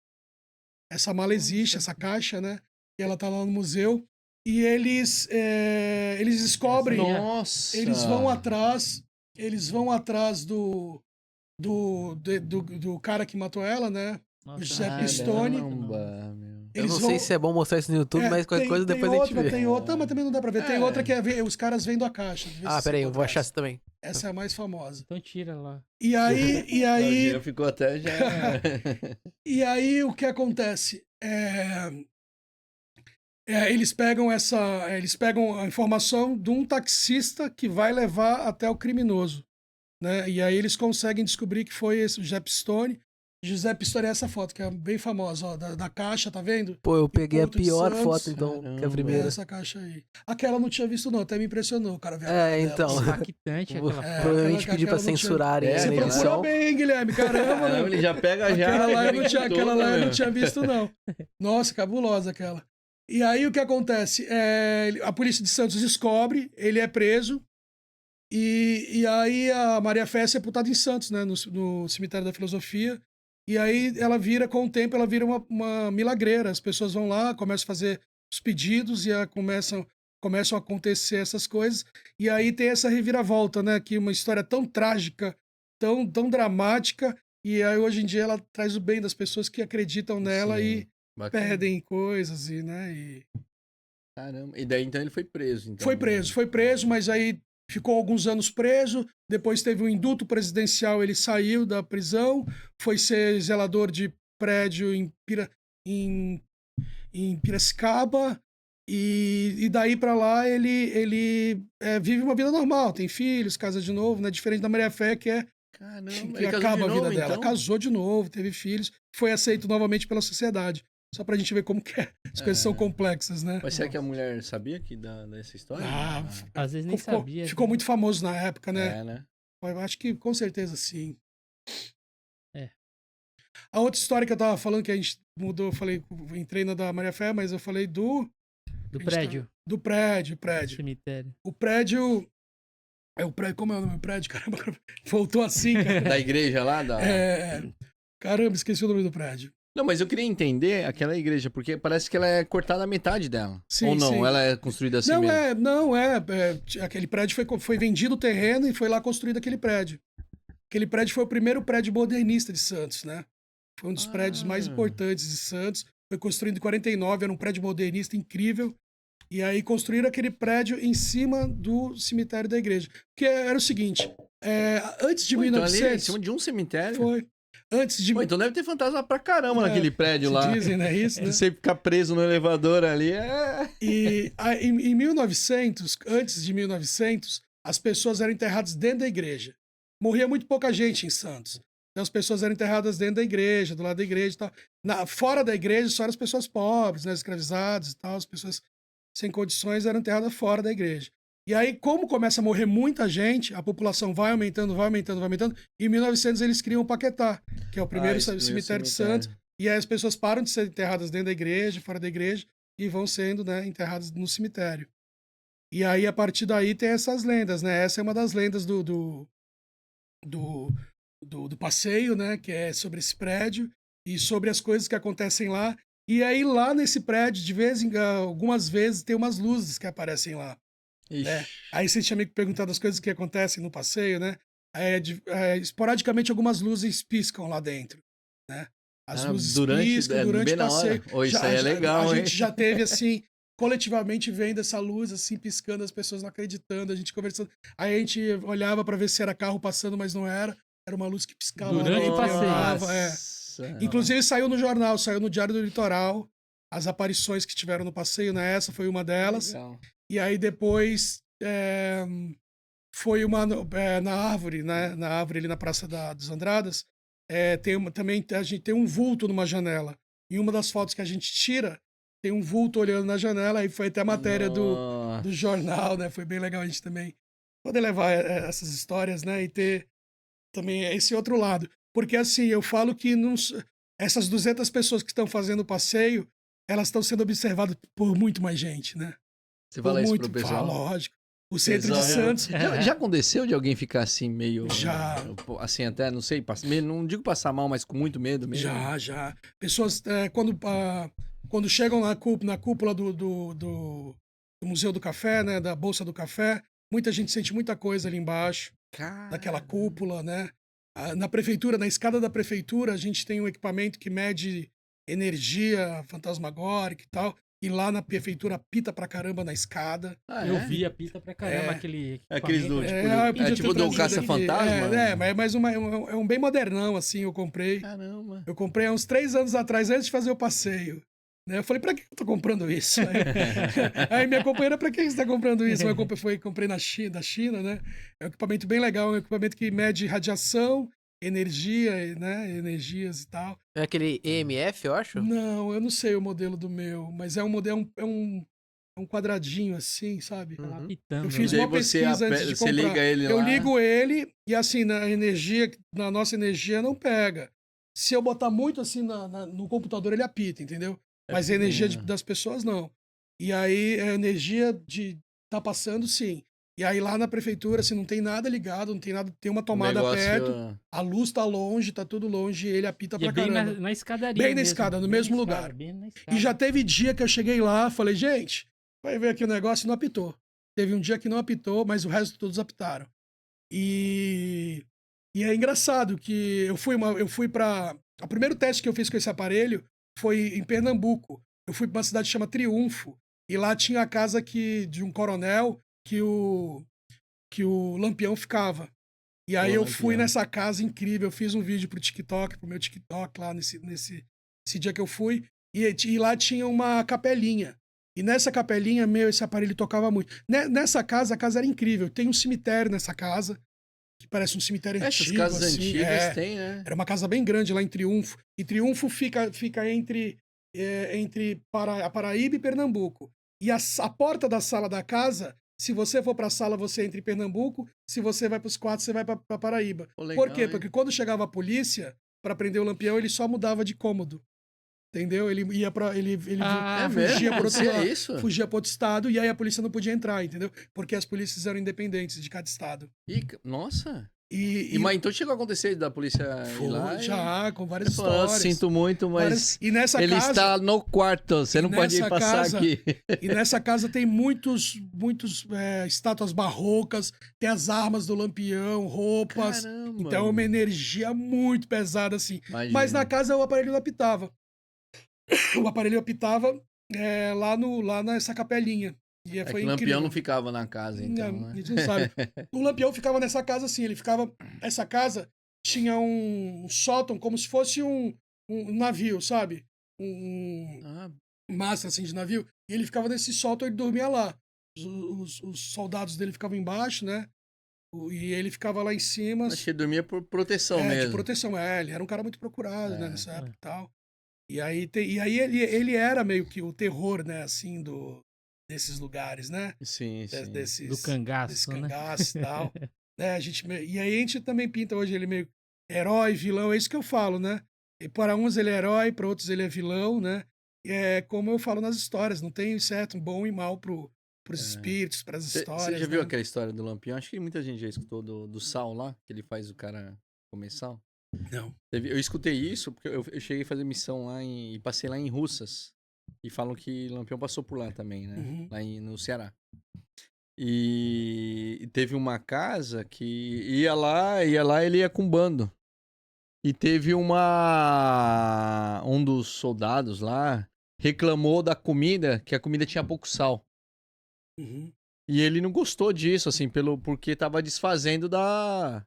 S2: Essa mala existe, essa caixa, né? E ela está lá no museu. E eles descobrem...
S3: Nossa!
S2: Eles vão atrás do cara que matou ela, né?
S1: Nossa,
S2: Giuseppe Pistone.
S3: Caramba, meu.
S4: Eu
S2: Eles
S4: não
S2: vão-
S4: sei se é bom mostrar isso no YouTube, mas qualquer coisa
S2: tem
S4: depois a gente
S2: outra,
S4: vê.
S2: Tem outra, mas também não dá pra ver. Tem
S3: É.
S2: outra que é os caras vendo a caixa. Vê
S4: Ah,
S2: se
S4: peraí, eu
S2: encontra
S4: vou achar
S2: essa.
S4: essa também.
S2: Essa é a mais famosa.
S1: Então tira lá.
S2: E aí,
S3: Já ficou até já.
S2: e aí o que acontece? Eles pegam a informação de um taxista que vai levar até o criminoso, né? E aí eles conseguem descobrir que foi esse o José Pistone. José Pistone é essa foto, que é bem famosa, ó, da caixa, tá vendo?
S4: Pô, eu peguei a
S2: Porto de
S4: pior
S2: Santos.
S4: foto, então, que a
S3: Caramba.
S4: primeira.
S2: Essa caixa aí. Aquela eu não tinha visto, não, até me impressionou, o cara. ver a
S4: É,
S2: cara dela,
S4: então.
S2: assim.
S1: Impactante
S4: Vou-
S1: aquela foto.
S4: Provavelmente
S2: aquela-
S4: pedir pra
S2: aquela não tinha-
S4: censurarem
S3: É,
S4: aí
S2: Você
S4: na
S3: né?
S2: procura
S4: edição.
S2: bem, Guilherme, caramba,
S3: Caramba,
S2: né?
S3: ele já pega já.
S2: Aquela lá,
S3: já
S2: eu não tinha,
S3: em
S2: aquela
S3: tudo,
S2: lá eu não
S3: meu.
S2: tinha visto, não. Nossa, cabulosa aquela. E aí o que acontece? A polícia de Santos descobre, ele é preso, e aí a Maria Fé é sepultada em Santos, né? No cemitério da Filosofia. E aí ela vira, com o tempo, ela vira uma milagreira. As pessoas vão lá, começam a fazer os pedidos e começam a acontecer essas coisas. E aí tem essa reviravolta, né? Que uma história tão trágica, tão dramática, e aí hoje em dia ela traz o bem das pessoas que acreditam nela
S3: Sim,
S2: e
S3: bacana.
S2: perdem coisas, e, né? E
S3: Caramba. E daí então ele foi preso. Então,
S2: foi preso, mas aí ficou alguns anos preso. Depois teve um indulto presidencial, ele saiu da prisão, foi ser zelador de prédio em Piracicaba. E daí pra lá ele vive uma vida normal, tem filhos, casa de novo, né? Diferente da Maria Fé,
S3: Caramba,
S2: que
S3: ele casou
S2: acaba
S3: de
S2: a vida
S3: novo,
S2: dela.
S3: então?
S2: Casou de novo, teve filhos, foi aceito novamente pela sociedade. Só pra gente ver como que as coisas são complexas, né?
S3: Mas será que a mulher sabia dessa história?
S2: Ah,
S1: Às vezes nem sabia.
S2: ficou muito famoso na época, né?
S3: É, né?
S2: Eu acho que com certeza sim.
S1: É.
S2: A outra história que eu tava falando, que a gente mudou, eu falei, entrei na da Maria Fé, mas eu falei
S1: Do
S2: a gente
S1: prédio.
S2: do prédio.
S1: Cemitério.
S2: O prédio. Como é o nome do prédio? Caramba, voltou assim, cara.
S3: Da igreja lá?
S2: Caramba, esqueci o nome do prédio.
S3: Não, mas eu queria entender aquela igreja, porque parece que ela é cortada a metade dela.
S2: Sim,
S3: Ou não?
S2: sim.
S3: Ela é construída assim
S2: Não,
S3: mesmo?
S2: aquele prédio foi vendido o terreno e foi lá construído aquele prédio. Aquele prédio foi o primeiro prédio modernista de Santos, né? Foi um dos prédios mais importantes de Santos. Foi construído em 49, era um prédio modernista incrível. E aí construíram aquele prédio em cima do cemitério da igreja. Porque era o seguinte, antes de
S3: Pô, então ali é em
S2: 1900...
S3: cima de um cemitério?
S2: Foi. Antes de...
S3: Pô, então deve ter fantasma pra caramba naquele prédio
S2: se
S3: lá.
S2: dizem, né? Isso, né?
S3: Você ficar preso no elevador ali
S2: Em 1900, antes de 1900, as pessoas eram enterradas dentro da igreja. Morria muito pouca gente em Santos. Então, as pessoas eram enterradas dentro da igreja, do lado da igreja e tal. Fora da igreja, só eram as pessoas pobres, né? Escravizadas e tal. As pessoas sem condições eram enterradas fora da igreja. E aí, como começa a morrer muita gente, a população vai aumentando. Em 1900, eles criam o Paquetá, que é o primeiro cemitério de Santos. E aí as pessoas param de ser enterradas dentro da igreja, fora da igreja, e vão sendo, né, enterradas no cemitério. E aí, a partir daí, tem essas lendas, né? Essa é uma das lendas do passeio, né? Que é sobre esse prédio e sobre as coisas que acontecem lá. E aí, lá nesse prédio, algumas vezes, tem umas luzes que aparecem lá. Né? Aí você tinha me perguntado as coisas que acontecem no passeio, né? Esporadicamente, algumas luzes piscam lá dentro, né? As luzes piscam durante o passeio.
S3: Isso aí é legal,
S2: A
S3: hein?
S2: gente já teve, assim, coletivamente vendo essa luz, assim, piscando, as pessoas não acreditando, a gente conversando. Aí a gente olhava para ver se era carro passando, mas não era. Era uma luz que piscava.
S1: Durante o passeio.
S2: Inclusive saiu no jornal, saiu no Diário do Litoral, as aparições que tiveram no passeio, né? Essa foi uma delas.
S3: Legal.
S2: E aí depois foi uma na árvore, né? Na árvore ali na Praça dos Andradas. Também a gente tem um vulto numa janela. Em uma das fotos que a gente tira, tem um vulto olhando na janela. Aí foi até a matéria do jornal, né? Foi bem legal a gente também poder levar essas histórias, né? E ter também esse outro lado. Porque assim, eu falo que essas 200 pessoas que estão fazendo o passeio, elas estão sendo observadas por muito mais gente, né?
S3: Você fala isso pro pessoal?
S2: Lógico. O centro de Santos...
S3: Já aconteceu de alguém ficar assim, meio...
S2: Já.
S3: Assim, até, não sei, não digo passar mal, mas com muito medo mesmo?
S2: Já. Pessoas, quando chegam na cúpula do Museu do Café, né? Da Bolsa do Café, muita gente sente muita coisa ali embaixo, daquela cúpula, né? Na prefeitura, na escada da prefeitura, a gente tem um equipamento que mede energia fantasmagórica e tal. E lá na prefeitura pita pra caramba na escada.
S3: Ah,
S1: Eu
S3: é?
S1: vi a pita pra caramba,
S2: É.
S1: aquele
S3: Aqueles do,
S1: equipamento.
S3: tipo,
S2: eu podia
S3: tipo
S2: ter
S3: do
S2: trazido
S3: Caça-Fantasma?
S2: mas é um bem modernão, assim, eu comprei.
S3: Caramba.
S2: Eu comprei há uns 3 anos atrás, antes de fazer o passeio. Né? Eu falei, pra que eu tô comprando isso? Aí minha companheira, pra que você tá comprando isso? Comprei da China, né? É um equipamento bem legal, é um equipamento que mede radiação, energia, né? Energias e tal.
S4: É aquele EMF, eu acho?
S2: Não, eu não sei o modelo do meu, mas é um modelo, é um quadradinho assim, sabe?
S1: Tá lá
S4: Uhum.
S1: pitando.
S2: Eu
S1: né?
S2: fiz
S3: E aí
S2: uma pesquisa antes de
S3: você
S2: comprar.
S3: liga ele
S2: Eu
S3: lá.
S2: ligo ele e assim, na nossa energia não pega. Se eu botar muito assim no computador, ele apita, entendeu?
S3: É
S2: Mas a energia
S3: pequeno.
S2: das pessoas não. E aí a energia de tá passando, sim. E aí lá na prefeitura, assim, não tem nada ligado, não tem nada, tem uma
S3: O
S2: tomada
S3: negócio.
S2: perto, a luz tá longe, tá tudo longe, e ele apita
S1: E é
S2: pra
S1: bem
S2: caramba.
S1: na escadaria
S2: Bem na
S1: mesmo,
S2: escada, no
S1: bem na
S2: mesmo
S1: escada,
S2: lugar.
S1: bem na escada.
S2: E já teve dia que eu cheguei lá, falei, gente, vai ver aqui o negócio e não apitou. Teve um dia que não apitou, mas o resto todos apitaram. E, e é engraçado que eu fui para o primeiro teste que eu fiz com esse aparelho foi em Pernambuco. Eu fui para uma cidade que chama Triunfo e lá tinha a casa de um coronel que o Lampião ficava. E aí
S3: Pô,
S2: eu fui
S3: Lampião.
S2: nessa casa incrível, eu fiz um vídeo pro TikTok, pro meu TikTok lá nesse dia que eu fui, e lá tinha uma capelinha. E nessa capelinha, esse aparelho tocava muito. Nessa casa, a casa era incrível. Tem um cemitério nessa casa, que parece um cemitério
S3: Essas
S2: antigo,
S3: casas
S2: assim.
S3: antigas tem, né?
S2: Era uma casa bem grande lá em Triunfo. E Triunfo fica entre a Paraíba e Pernambuco. E a porta da sala da casa, se você for para a sala, você entra em Pernambuco. Se você vai para os quartos, você vai para Paraíba.
S3: Pô, legal,
S2: Por quê?
S3: hein?
S2: Porque quando chegava a polícia para prender o Lampião, ele só mudava de cômodo. Entendeu? Ele ia para ele
S1: Ah,
S3: É
S2: fugia
S3: mesmo?
S2: para outro
S3: Acontecia
S2: lado,
S3: isso?
S2: fugia para outro estado e aí a polícia não podia entrar, entendeu? Porque as polícias eram independentes de cada estado.
S3: Nossa.
S2: E
S3: Mas então chegou a acontecer da polícia ir lá
S2: já com várias
S3: Ele falou, eu
S2: histórias.
S3: sinto muito, mas
S2: E nessa
S3: ele
S2: casa,
S3: está no quarto, você
S2: e
S3: não pode
S2: nessa
S3: passar
S2: casa-
S3: aqui.
S2: E nessa casa tem muitos estátuas barrocas, tem as armas do Lampião, roupas.
S3: Caramba.
S2: Então é uma energia muito pesada, assim.
S3: Imagina.
S2: Mas na casa o aparelho não apitava. O aparelho apitava lá nessa capelinha. E
S3: É
S2: foi
S3: que o Lampião
S2: incrível.
S3: não ficava na casa, então,
S2: A
S3: né?
S2: gente não sabe. O Lampião ficava nessa casa, assim. Ele ficava. Essa casa tinha um sótão como se fosse um navio, sabe?
S3: Ah,
S2: Massa assim de navio, e ele ficava nesse sótão e dormia lá. Os soldados dele ficavam embaixo, né? E ele ficava lá em cima.
S3: acho que ele dormia por proteção
S2: de
S3: mesmo.
S2: proteção. Ele era um cara muito procurado, né, nessa
S1: é.
S2: época e tal. E aí ele era meio que o terror, né, assim, desses lugares, né?
S3: Sim, sim.
S1: Do
S2: Desses
S1: cangaço, né?
S2: cangaços e tal. Né, e aí a gente também pinta hoje ele meio herói, vilão, é isso que eu falo, né? E para uns ele é herói, para outros ele é vilão, né? E é como eu falo nas histórias, não tem certo, bom e mal pros espíritos, pras
S3: Você
S2: histórias.
S3: já viu
S2: né?
S3: aquela história do Lampião? Acho que muita gente já escutou do sal lá, que ele faz o cara comer sal.
S2: Não.
S3: Eu escutei isso porque eu cheguei a fazer missão lá e passei lá em Russas. E falam que Lampião passou por lá também, né?
S2: Uhum.
S3: Lá no Ceará. E teve uma casa que ia lá, ele ia com um bando. E teve um dos soldados lá reclamou da comida, que a comida tinha pouco sal.
S2: Uhum.
S3: E ele não gostou disso, assim, porque tava desfazendo da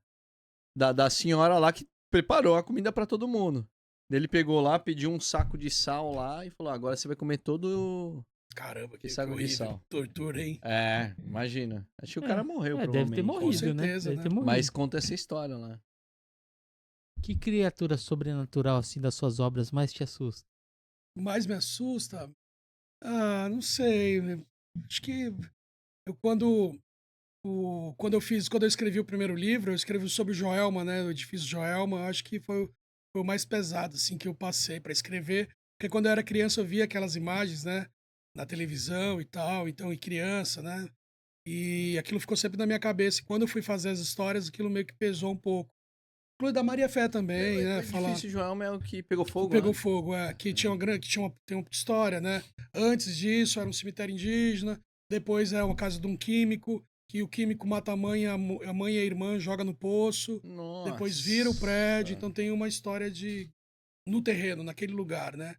S3: senhora lá que preparou a comida pra todo mundo. Ele pegou lá, pediu um saco de sal lá e falou: agora você vai comer todo
S2: Caramba, que
S3: esse saco de
S2: horrível.
S3: sal.
S2: Tortura, hein?
S3: É, imagina. Acho que o cara morreu,
S1: Deve ter
S3: provavelmente.
S1: morrido, né?
S2: certeza,
S1: Deve
S2: né?
S1: ter morrido.
S3: Mas conta essa história lá.
S1: Que criatura sobrenatural, assim, das suas obras mais te assusta?
S2: Mais me assusta? Não sei. Acho que quando eu escrevi o primeiro livro, eu escrevi sobre o Joelma, né? O edifício Joelma, acho que foi o mais pesado, assim, que eu passei para escrever. Porque quando eu era criança eu via aquelas imagens, né? Na televisão e tal, então, e criança, né? E aquilo ficou sempre na minha cabeça. E quando eu fui fazer as histórias, aquilo meio que pesou um pouco. Inclui da Maria Fé também, né?
S3: O edifício João é o que pegou fogo,
S2: Pegou
S3: né?
S2: fogo, que tinha tem uma história, né? Antes disso era um cemitério indígena, depois é uma casa de um químico, que o químico mata a mãe, a mãe e a irmã joga no poço,
S3: Nossa.
S2: depois vira o prédio, então tem uma história no terreno, naquele lugar, né?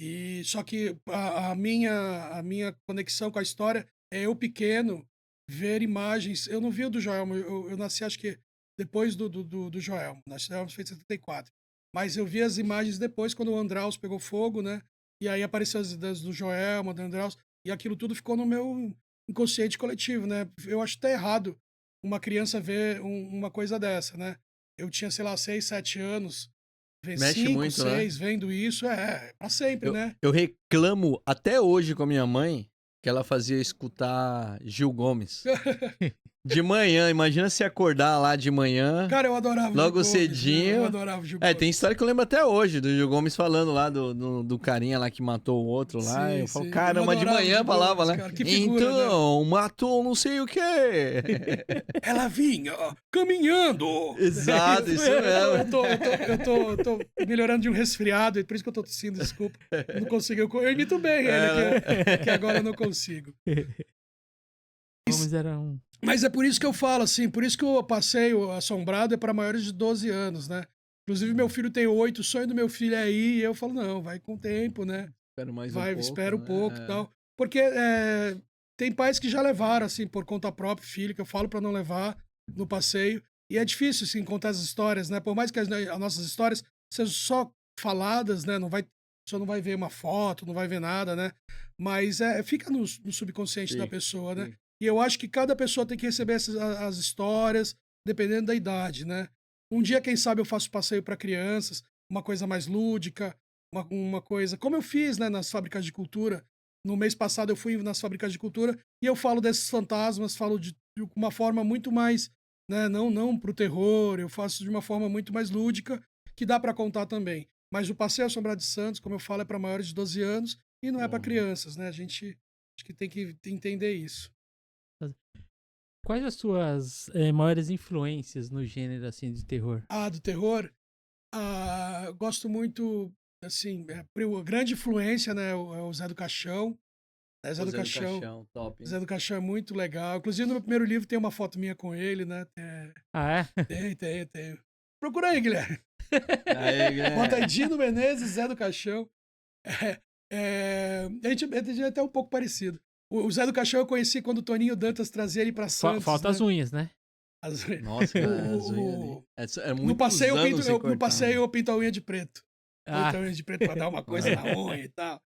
S2: E só que a minha conexão com a história é eu pequeno ver imagens. Eu não vi o do Joelma, eu nasci acho que depois do Joelma. Nós tivemos feito em 74. Mas eu vi as imagens depois, quando o Andraus pegou fogo, né? E aí apareceu as do Joelma, do Andraus, e aquilo tudo ficou no meu inconsciente coletivo, né? Eu acho até errado uma criança ver uma coisa dessa, né? Eu tinha, sei lá, 6, 7 anos, ver
S3: Mexe
S2: 5,
S3: muito, né?
S2: 6, vendo isso, pra sempre, né?
S3: Eu reclamo até hoje com a minha mãe que ela fazia escutar Gil Gomes. De manhã, imagina se acordar lá de manhã,
S2: Cara, eu adorava o Gil
S3: logo
S2: Gomes, né? Eu
S3: cedinho.
S2: adorava o Gil
S3: É,
S2: Gomes.
S3: tem história que eu lembro até hoje, do Gil Gomes falando lá do carinha lá que matou o outro lá.
S2: Sim,
S3: Eu falo,
S2: sim. Eu
S3: caramba, de
S2: adorava o
S3: manhã
S2: Gil
S3: falava,
S2: Gomes,
S3: né?
S2: cara. Que figura, né?
S3: Então, matou não sei o quê.
S2: Ela vinha caminhando.
S3: Exato, isso mesmo.
S2: Eu tô melhorando de um resfriado, e por isso que eu tô tossindo, desculpa. Eu não consigo. Eu imito bem ele, que agora eu não consigo.
S1: Gomes era um.
S2: Mas é por isso que eu falo, assim, por isso que o passeio assombrado é para maiores de 12 anos, né? Inclusive, meu filho tem 8, o sonho do meu filho é ir, e eu falo, não, vai com o tempo, né?
S3: Espero mais
S2: Vai,
S3: um pouco.
S2: espera um
S3: né?
S2: pouco e tal. Porque tem pais que já levaram, assim, por conta própria, filho, que eu falo para não levar no passeio. E é difícil, assim, contar as histórias, né? Por mais que as nossas histórias sejam só faladas, né? Só não vai ver uma foto, não vai ver nada, né? Mas fica no subconsciente da
S3: Sim,
S2: pessoa, né?
S3: sim.
S2: E eu acho que cada pessoa tem que receber as histórias, dependendo da idade, né? Um dia, quem sabe, eu faço passeio para crianças, uma coisa mais lúdica, uma coisa. Como eu fiz, né, nas fábricas de cultura. No mês passado eu fui nas fábricas de cultura e eu falo desses fantasmas, falo de uma forma muito mais, né, não pro terror, eu faço de uma forma muito mais lúdica, que dá para contar também. Mas o Passeio Assombrado de Santos, como eu falo, é para maiores de 12 anos e não é para
S3: Bom.
S2: crianças, né? A gente acho que tem que entender isso.
S1: Quais as suas maiores influências no gênero assim de terror?
S2: Do terror, eu gosto muito, assim, a grande influência, né, é o Zé do Caixão. Zé do Caixão.
S3: top, hein?
S2: Zé do Caixão é muito legal. Inclusive, no meu primeiro livro tem uma foto minha com ele, né?
S1: Ah, é?
S2: Tem. Procura aí, Guilherme.
S3: Aí, Guilherme.
S2: Bota aí Dino Menezes, Zé do Caixão. A gente é até um pouco parecido. O Zé do Caixão eu conheci quando o Toninho Dantas trazia ele pra Santos.
S1: Falta as unhas, né?
S3: Nossa, cara, as unhas ali. É
S2: No
S3: muitos
S2: passeio,
S3: anos sem
S2: no
S3: cortar.
S2: passeio eu pinto a unha de preto.
S1: Ah,
S2: Pinto a unha de preto pra dar uma coisa na unha e tal.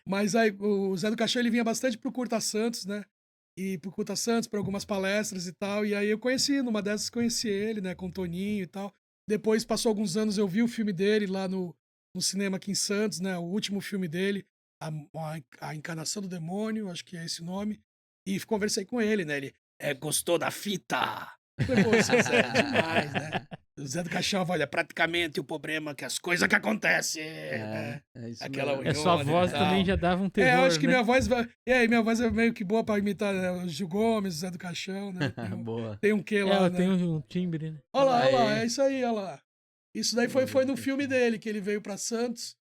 S2: Mas aí o Zé do Caixão ele vinha bastante pro Curta Santos, né? E pro Curta Santos, pra algumas palestras e tal. E aí eu conheci, numa dessas conheci ele, né? Com o Toninho e tal. Depois passou alguns anos, eu vi o filme dele lá no cinema aqui em Santos, né? O último filme dele, a Encarnação do Demônio, acho que é esse o nome. E conversei com ele, né? Ele, gostou da fita? Eu falei, pô, Zé, é demais, né? O Zé do Caixão, olha, praticamente o problema é que as coisas que acontecem, né?
S3: É isso
S2: Aquela
S3: mesmo.
S1: sua
S2: unhona e
S1: voz
S2: tal.
S1: também já dava um terror,
S2: Eu acho que
S1: né?
S2: minha voz vai. Minha voz é meio que boa pra imitar, né, o Gil Gomes, o Zé do Caixão, né?
S3: Boa.
S2: Tem um quê lá,
S1: Ela
S2: né?
S1: tem um timbre, né?
S2: Olha lá,
S3: Aí.
S2: é isso aí, olha lá. Isso daí foi no filme dele, que ele veio pra Santos,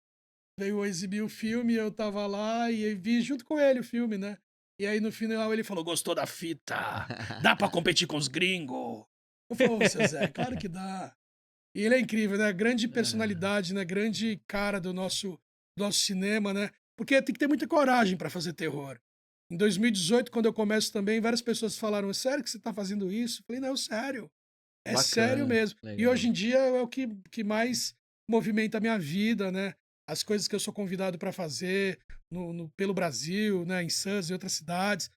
S2: veio exibir o filme, eu tava lá e vi junto com ele o filme, né? E aí no final ele falou, gostou da fita? Dá pra competir com os gringos? Eu falei, ô, seu Zé, claro que dá. E ele é incrível, né? Grande personalidade, né? Grande cara do nosso cinema, né? Porque tem que ter muita coragem pra fazer terror. Em 2018, quando eu começo também, várias pessoas falaram, é sério que você tá fazendo isso? Eu falei, não, sério. É
S3: Bacana,
S2: sério mesmo. E
S3: legal.
S2: hoje em dia é o que mais movimenta a minha vida, né? As coisas que eu sou convidado para fazer pelo Brasil, né? Em Santos e outras cidades.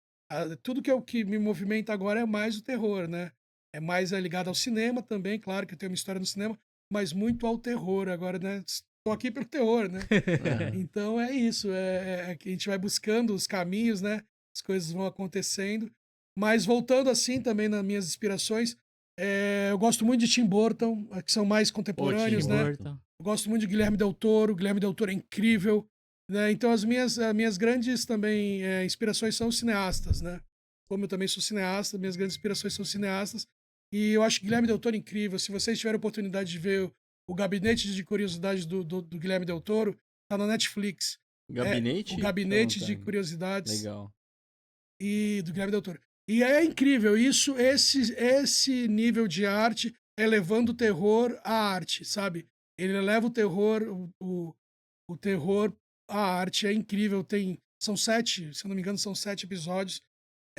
S2: Tudo que me movimenta agora é mais o terror, né? É mais ligado ao cinema também, claro que eu tenho uma história no cinema, mas muito ao terror agora, né? Estou aqui pelo terror, né? Então é isso, que a gente vai buscando os caminhos, né? As coisas vão acontecendo. Mas voltando assim também nas minhas inspirações, eu gosto muito de Tim Burton, que são mais contemporâneos,
S3: Tim
S2: né?
S3: Burton.
S2: Eu gosto muito de Guilherme Del Toro, Guilherme Del Toro é incrível, né? Então as minhas grandes também inspirações são os cineastas, né? Como eu também sou cineasta, minhas grandes inspirações são cineastas. E eu acho Guilherme Del Toro incrível. Se vocês tiverem a oportunidade de ver o Gabinete de Curiosidades do Guilherme Del Toro, tá na Netflix.
S3: Gabinete?
S2: O Gabinete
S3: Então,
S2: de
S3: tá.
S2: Curiosidades
S3: Legal.
S2: e do Guilherme Del Toro. E é incrível isso, esse nível de arte elevando o terror à arte, sabe? Ele eleva o terror, o terror a arte é incrível, são 7, se eu não me engano, são 7 episódios.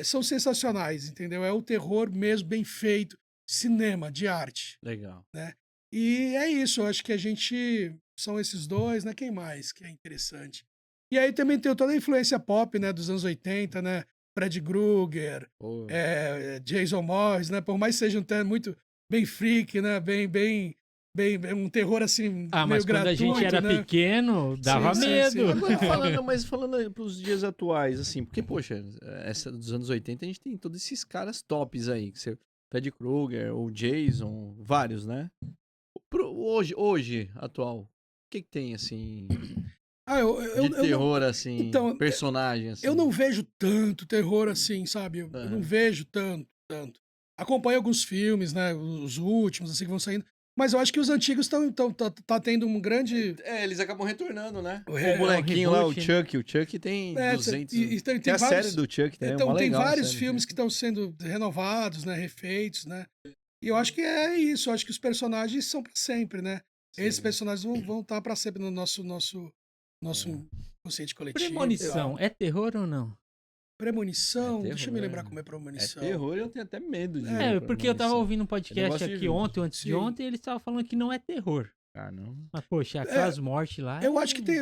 S2: São sensacionais, entendeu? É o terror mesmo, bem feito, cinema, de arte,
S3: Legal.
S2: né? E é isso, eu acho que são esses dois, né? Quem mais que é interessante? E aí também tem toda a influência pop, né, dos anos 80, né? Fred Krueger,
S3: Pô,
S2: Jason Morris, né? Por mais que seja um termo muito bem freak, né? Bem, um terror assim,
S1: Ah,
S2: meio
S1: mas quando a
S2: gratuito,
S1: gente era
S2: né?
S1: pequeno, dava
S2: Sim, sim,
S1: medo.
S2: sim.
S3: Agora, mas falando pros dias atuais, assim, porque, poxa, essa dos anos 80 a gente tem todos esses caras tops aí, que você, Fred Krueger, o Jason, vários, né? Hoje, atual, o que tem, assim,
S2: Ah,
S3: de terror, assim,
S2: então,
S3: personagem, assim?
S2: eu não vejo tanto terror assim, sabe? Eu não
S3: Aham.
S2: vejo tanto. Acompanho alguns filmes, né? Os últimos, assim, que vão saindo. Mas eu acho que os antigos tá tendo um grande.
S3: Eles acabam retornando, né?
S2: O
S3: O
S2: re-
S3: bonequinho lá, o
S1: reboot, né?
S3: Chuck. O Chuck tem
S2: É,
S3: 200...
S2: tem
S3: Tem a
S2: vários.
S3: série do Chuck também, é
S2: Então,
S3: mó
S2: tem
S3: legal a
S2: vários
S3: série.
S2: filmes que estão sendo renovados, né? Refeitos, né? E eu acho que é isso. Eu acho que os personagens são pra sempre, né? Esses
S3: Sim.
S2: personagens vão estar pra sempre no nosso consciente coletivo. e
S1: Premonição,
S2: tal.
S1: é terror ou não?
S2: Premonição?
S3: É
S2: Deixa eu me
S3: terror,
S2: lembrar
S3: né?
S2: como é
S3: É
S2: premonição.
S3: terror e eu tenho até medo de
S1: É,
S3: ver
S1: porque eu tava
S3: premonição.
S1: ouvindo um
S3: Eu
S1: podcast
S3: gosto de
S1: aqui
S3: ver.
S1: ontem ou antes de
S2: Sim.
S1: ontem, e eles estavam falando que não é terror.
S3: Ah, não.
S1: Mas, poxa, aquelas mortes lá.
S2: Eu acho que tem.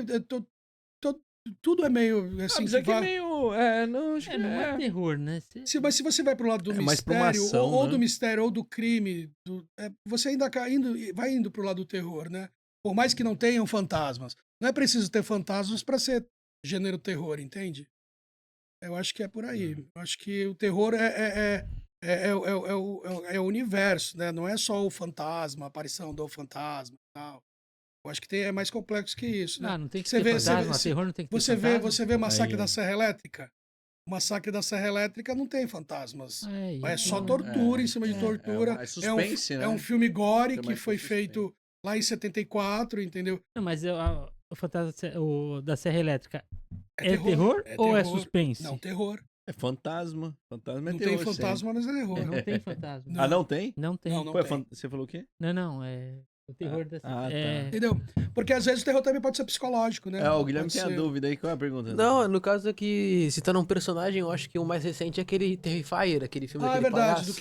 S2: Tudo é meio assim.
S3: Mas é que é meio... não, acho que
S1: Não é terror, né?
S2: Mas se você vai pro lado do
S3: É mais pra uma
S2: mistério,
S3: ação,
S2: ou
S3: né?
S2: do mistério, ou do crime, você ainda vai indo pro lado do terror, né? Por mais que não tenham fantasmas. Não é preciso ter fantasmas pra ser gênero terror, entende? Eu acho que é por aí. Eu acho que o terror é o universo, né? Não é só o fantasma, a aparição do fantasma e tal. Eu acho que é mais complexo que isso, né?
S1: Ah, não tem que
S2: Você
S1: ter
S2: vê,
S1: fantasma, terror não tem que ter fantasma.
S2: você vê Massacre
S3: Aí,
S2: da
S3: ó.
S2: Serra Elétrica? O Massacre da Serra Elétrica não tem fantasmas.
S1: Aí,
S2: É só
S1: então,
S2: tortura em cima de tortura.
S3: É suspense, né?
S2: É um filme gore
S3: Tem
S2: que
S3: mais
S2: foi
S3: suspense.
S2: feito lá em 74, entendeu?
S1: Não, mas o fantasma da Serra Elétrica
S2: É
S1: é terror ou é
S2: terror.
S1: suspense?
S2: Não, terror.
S3: É fantasma. Fantasma é
S2: Não
S3: terror,
S2: tem fantasma, mas é terror.
S1: Não tem fantasma.
S2: Não.
S3: Ah, não tem?
S1: Não tem.
S2: Não, não
S3: Pô,
S2: tem.
S3: você falou o quê?
S1: Não, é o terror da
S3: tá.
S2: Entendeu? Porque às vezes o terror também pode ser psicológico, né?
S3: O Guilherme
S2: Pode
S3: tem a
S2: ser-
S3: dúvida aí, qual é a pergunta?
S4: Não, no caso aqui, citando um personagem, eu acho que o mais recente é aquele Terrifier, aquele filme
S2: Ah, é
S4: daquele
S2: verdade,
S4: palhaço.
S2: do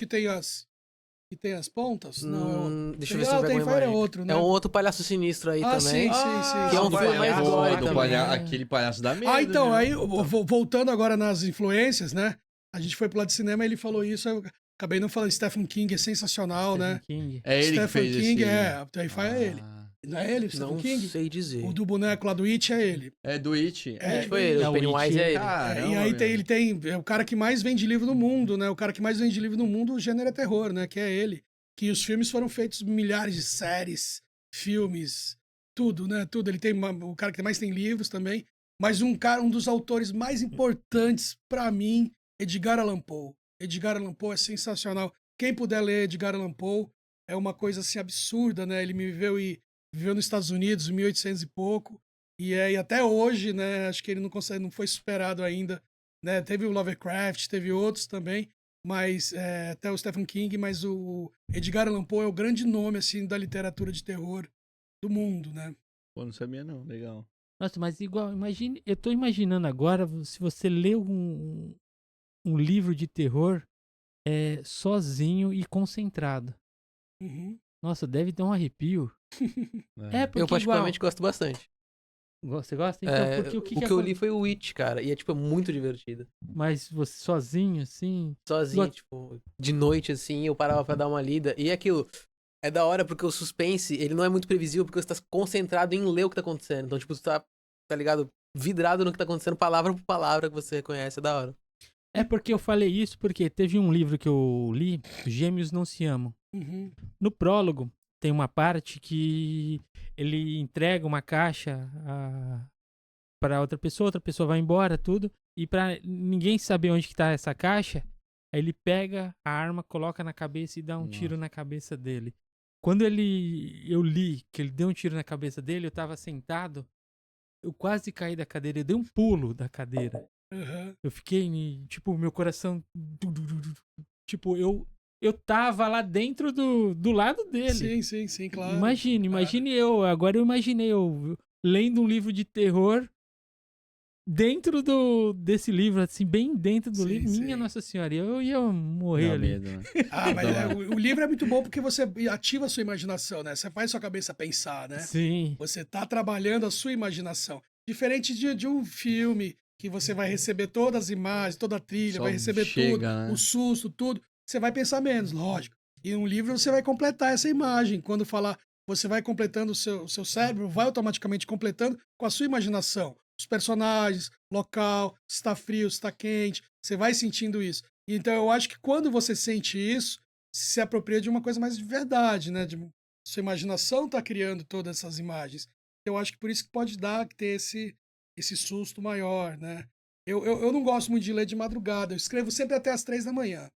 S2: que tem as pontas? Não,
S4: Deixa eu ver se eu
S2: o
S4: pego uma
S2: Terrifier é
S4: imagem.
S2: outro, né?
S4: É um outro palhaço sinistro aí
S2: Ah,
S4: também.
S2: sim.
S4: Que é um filme mais gore também.
S3: Aquele palhaço da medo.
S2: Então,
S3: né?
S2: aí, voltando agora nas influências, né? A gente foi pro lado de cinema e ele falou isso, eu acabei não falando. Stephen King é sensacional,
S1: Stephen
S2: né?
S1: King.
S3: É ele que
S2: Stephen
S3: fez
S2: King
S3: esse...
S2: o Terrifier é ele. Não é ele, o Stephen
S4: Não
S2: King?
S4: sei dizer.
S2: O do boneco lá do It é ele.
S3: É do It.
S4: Acho que foi ele,
S1: É,
S4: o
S1: o
S4: Pennywise
S1: It,
S4: é ele.
S3: Caramba,
S2: E aí
S3: meu.
S2: é o cara que mais vende livro no mundo, né? O cara que mais vende livro no mundo, o gênero é terror, né? Que é ele. Que os filmes foram feitos milhares de séries, filmes, tudo, né? Tudo. Ele tem o cara que mais tem livros também. Mas um dos autores mais importantes pra mim, Edgar Allan Poe. Edgar Allan Poe é sensacional. Quem puder ler Edgar Allan Poe é uma coisa assim absurda, né? Ele viveu nos Estados Unidos, em 1800 e pouco. E até hoje, né? Acho que ele não foi superado ainda, né? Teve o Lovecraft, teve outros também, mas até o Stephen King, mas o Edgar Allan Poe é o grande nome assim da literatura de terror do mundo, né?
S3: Pô, não sabia não, legal.
S1: Nossa, mas igual, imagine, eu tô imaginando agora, se você lê um livro de terror sozinho e concentrado.
S2: Uhum.
S1: Nossa, deve dar um arrepio. É, porque
S4: Eu particularmente gosto bastante.
S1: Você gosta? Então, porque o que
S4: eu li foi o It, cara, e é tipo muito divertido.
S1: Mas você sozinho, assim...
S4: Sozinho,
S1: Igual-
S4: tipo, de noite, assim, eu parava pra dar uma lida. E é aquilo, é da hora porque o suspense, ele não é muito previsível porque você tá concentrado em ler o que tá acontecendo. Então, tipo, você tá ligado? Vidrado no que tá acontecendo, palavra por palavra que você reconhece, é da hora.
S1: É porque eu falei isso porque teve um livro que eu li, Gêmeos Não Se Amam.
S2: Uhum.
S1: No prólogo, tem uma parte que ele entrega uma caixa para outra pessoa vai embora, tudo. E pra ninguém saber onde que tá essa caixa, aí ele pega a arma, coloca na cabeça e dá um tiro na cabeça dele. Quando eu li que ele deu um tiro na cabeça dele, eu tava sentado, eu quase caí da cadeira, eu dei um pulo da cadeira.
S2: Uhum.
S1: Eu fiquei, tipo, meu coração... Tipo, eu tava lá dentro do lado dele.
S2: Sim, claro.
S1: Imagine eu. Agora eu imaginei eu lendo um livro de terror dentro desse livro, assim, bem dentro do
S2: Sim,
S1: livro.
S2: sim.
S1: Minha Nossa Senhora, eu ia morrer
S3: Dá
S1: ali.
S3: medo, né?
S2: Ah, mas o livro é muito bom porque você ativa a sua imaginação, né? Você faz sua cabeça pensar, né?
S1: Sim.
S2: Você tá trabalhando a sua imaginação. Diferente de um filme que você vai receber todas as imagens, toda a trilha,
S3: Só
S2: vai receber
S3: chega,
S2: tudo,
S3: né?
S2: o susto, tudo. Você vai pensar menos, lógico. E um livro você vai completar essa imagem. Quando falar, você vai completando o seu cérebro, vai automaticamente completando com a sua imaginação. Os personagens, local, se está frio, se está quente, você vai sentindo isso. Então eu acho que quando você sente isso, se apropria de uma coisa mais de verdade, né? Sua imaginação está criando todas essas imagens. Eu acho que por isso que pode dar, ter esse susto maior, né? Eu não gosto muito de ler de madrugada, eu escrevo sempre até as 3 da manhã.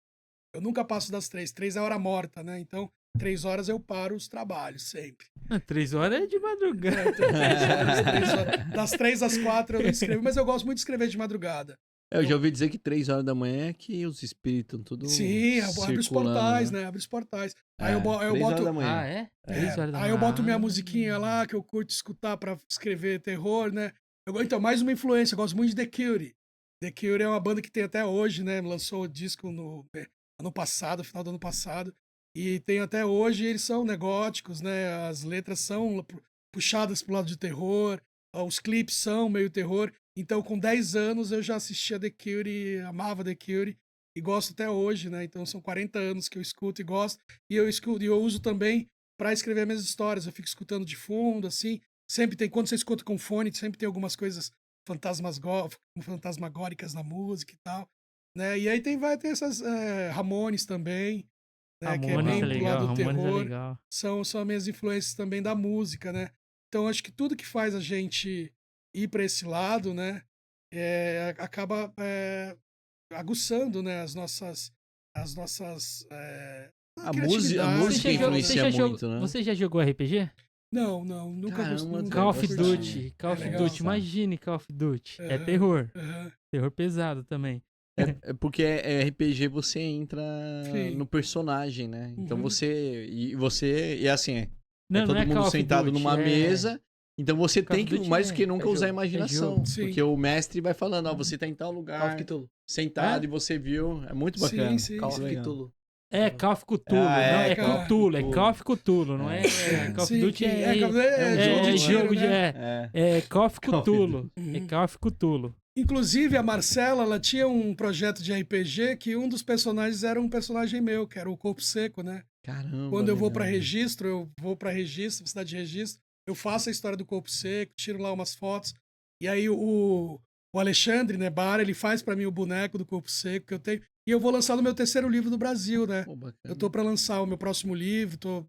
S2: Eu nunca passo das 3, 3 é hora morta, né? Então, 3 horas eu paro os trabalhos, sempre.
S1: 3 horas é de madrugada.
S2: Então, 3 horas. Das 3 às 4 eu não escrevo, mas eu gosto muito de escrever de madrugada.
S3: Eu já ouvi dizer que 3 horas da manhã é que os espíritos estão tudo
S2: Sim, abre os
S3: circulando,
S2: portais,
S3: né?
S2: né? Abre os portais.
S3: É,
S2: Aí eu
S3: 3 horas
S2: boto.
S3: da manhã.
S1: Ah, é? 3 horas da
S2: Aí
S1: manhã.
S2: eu boto minha musiquinha lá, que eu curto escutar pra escrever terror, né? Então, mais uma influência, eu gosto muito de The Cure. The Cure é uma banda que tem até hoje, né? Lançou o disco no ano passado, final do ano passado. E tem até hoje, eles são góticos, né? As letras são puxadas pro lado de terror, os clipes são meio terror. Então, com 10 anos, eu já assistia The Cure, amava The Cure. E gosto até hoje, né? Então, são 40 anos que eu escuto e gosto. E eu escuto, e eu uso também para escrever minhas histórias. Eu fico escutando de fundo, assim. Sempre tem, quando você escuta com fone, sempre tem algumas coisas fantasmagóricas na música e tal, né? E aí vai ter essas Ramones também, né? Que é
S1: Ramones
S2: bem
S1: é
S2: pro
S1: legal,
S2: lado do
S1: Ramones é
S2: terror.
S1: legal.
S2: São as minhas influências também da música, né? Então acho que tudo que faz a gente ir para esse lado, né? Acaba aguçando, né? As nossas
S3: A
S2: criatividade,
S3: música
S2: né?
S3: influencia muito, né?
S1: Você já jogou RPG?
S2: Não, nunca
S3: Caramba,
S2: nunca
S1: Call of
S3: gostei.
S1: Duty. Call
S2: É
S1: of
S2: legal.
S1: Duty. Imagine Call of Duty. É
S2: Aham,
S1: terror.
S2: aham.
S1: Terror pesado também.
S3: É porque RPG você entra
S2: Sim.
S3: no personagem, né? Então
S2: Uhum.
S3: e assim, é
S1: Não,
S3: todo
S1: não é
S3: mundo
S1: Call of
S3: sentado
S1: Duty,
S3: numa mesa. Então você
S1: Call
S3: tem
S1: of
S3: que,
S1: Duty
S3: mais do que nunca, usar a
S4: jogo,
S3: imaginação.
S1: jogo.
S2: Sim.
S3: Porque o mestre vai falando, ó, você tá em tal
S4: Call of
S3: lugar,
S4: Cthulhu.
S3: sentado,
S1: É?
S3: e você viu. É muito
S2: Sim,
S3: bacana.
S2: sim,
S4: Call of
S2: sim.
S3: Legal.
S4: Cthulhu.
S1: É Call of Cthulhu.
S3: Ah,
S1: não,
S3: é,
S1: é
S2: Call of
S1: Cthulhu. É
S3: Cthulhu.
S1: Call of Cthulhu, não é? Call of
S2: Sim,
S1: Duty
S2: que
S1: é
S2: um jogo de tiro,
S1: jogo de.
S2: né?
S1: É Call of
S3: Call of
S1: Cthulhu.
S2: Duty.
S1: É Call of Cthulhu.
S2: Inclusive, a Marcela, ela tinha um projeto de RPG que um dos personagens era um personagem meu, que era o Corpo Seco, né?
S3: Caramba.
S2: Quando eu vou para
S3: legal.
S2: registro, cidade de registro, eu faço a história do Corpo Seco, tiro lá umas fotos, e aí o Alexandre, né, Bara, ele faz para mim o boneco do Corpo Seco que eu tenho, e eu vou lançar no meu terceiro livro do Brasil, né?
S3: Pô, bacana.
S2: Eu tô para lançar o meu próximo livro, tô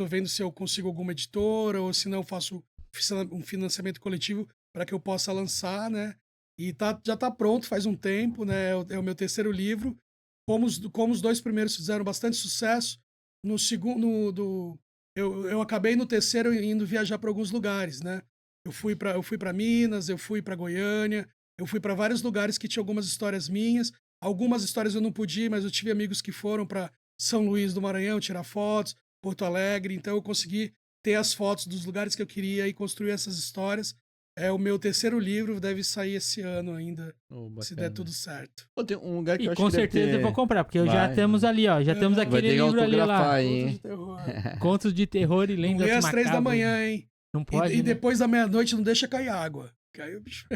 S2: vendo se eu consigo alguma editora, ou se não, eu faço um financiamento coletivo para que eu possa lançar, né? E já tá pronto faz um tempo, né? É o meu terceiro livro. Como os 2 primeiros fizeram bastante sucesso, no segundo, eu acabei no terceiro indo viajar para alguns lugares, né? Eu fui para Minas, eu fui para Goiânia, eu fui para vários lugares que tinha algumas histórias minhas. Algumas histórias eu não pude ir, mas eu tive amigos que foram para São Luís do Maranhão tirar fotos, Porto Alegre, então eu consegui ter as fotos dos lugares que eu queria e construir essas histórias. O meu terceiro livro deve sair esse ano ainda,
S3: Oh,
S2: se
S3: bacana.
S2: der tudo certo.
S3: Pô, tem um lugar que
S1: E
S3: eu acho
S1: com
S3: que deve
S1: certeza
S3: ter...
S1: eu vou comprar, porque já
S3: Vai.
S1: temos ali, ó. Já temos
S2: Vai
S1: aquele
S3: ter que
S1: livro ali
S3: autografar
S1: lá.
S3: aí,
S2: Contos
S3: hein?
S2: de terror.
S1: Contos de terror e
S2: Não
S1: lendas
S2: lê às 3 da
S1: macabras.
S2: manhã, hein?
S1: Não pode,
S2: E
S1: né?
S2: depois da meia-noite não deixa cair água. Caiu, bicho.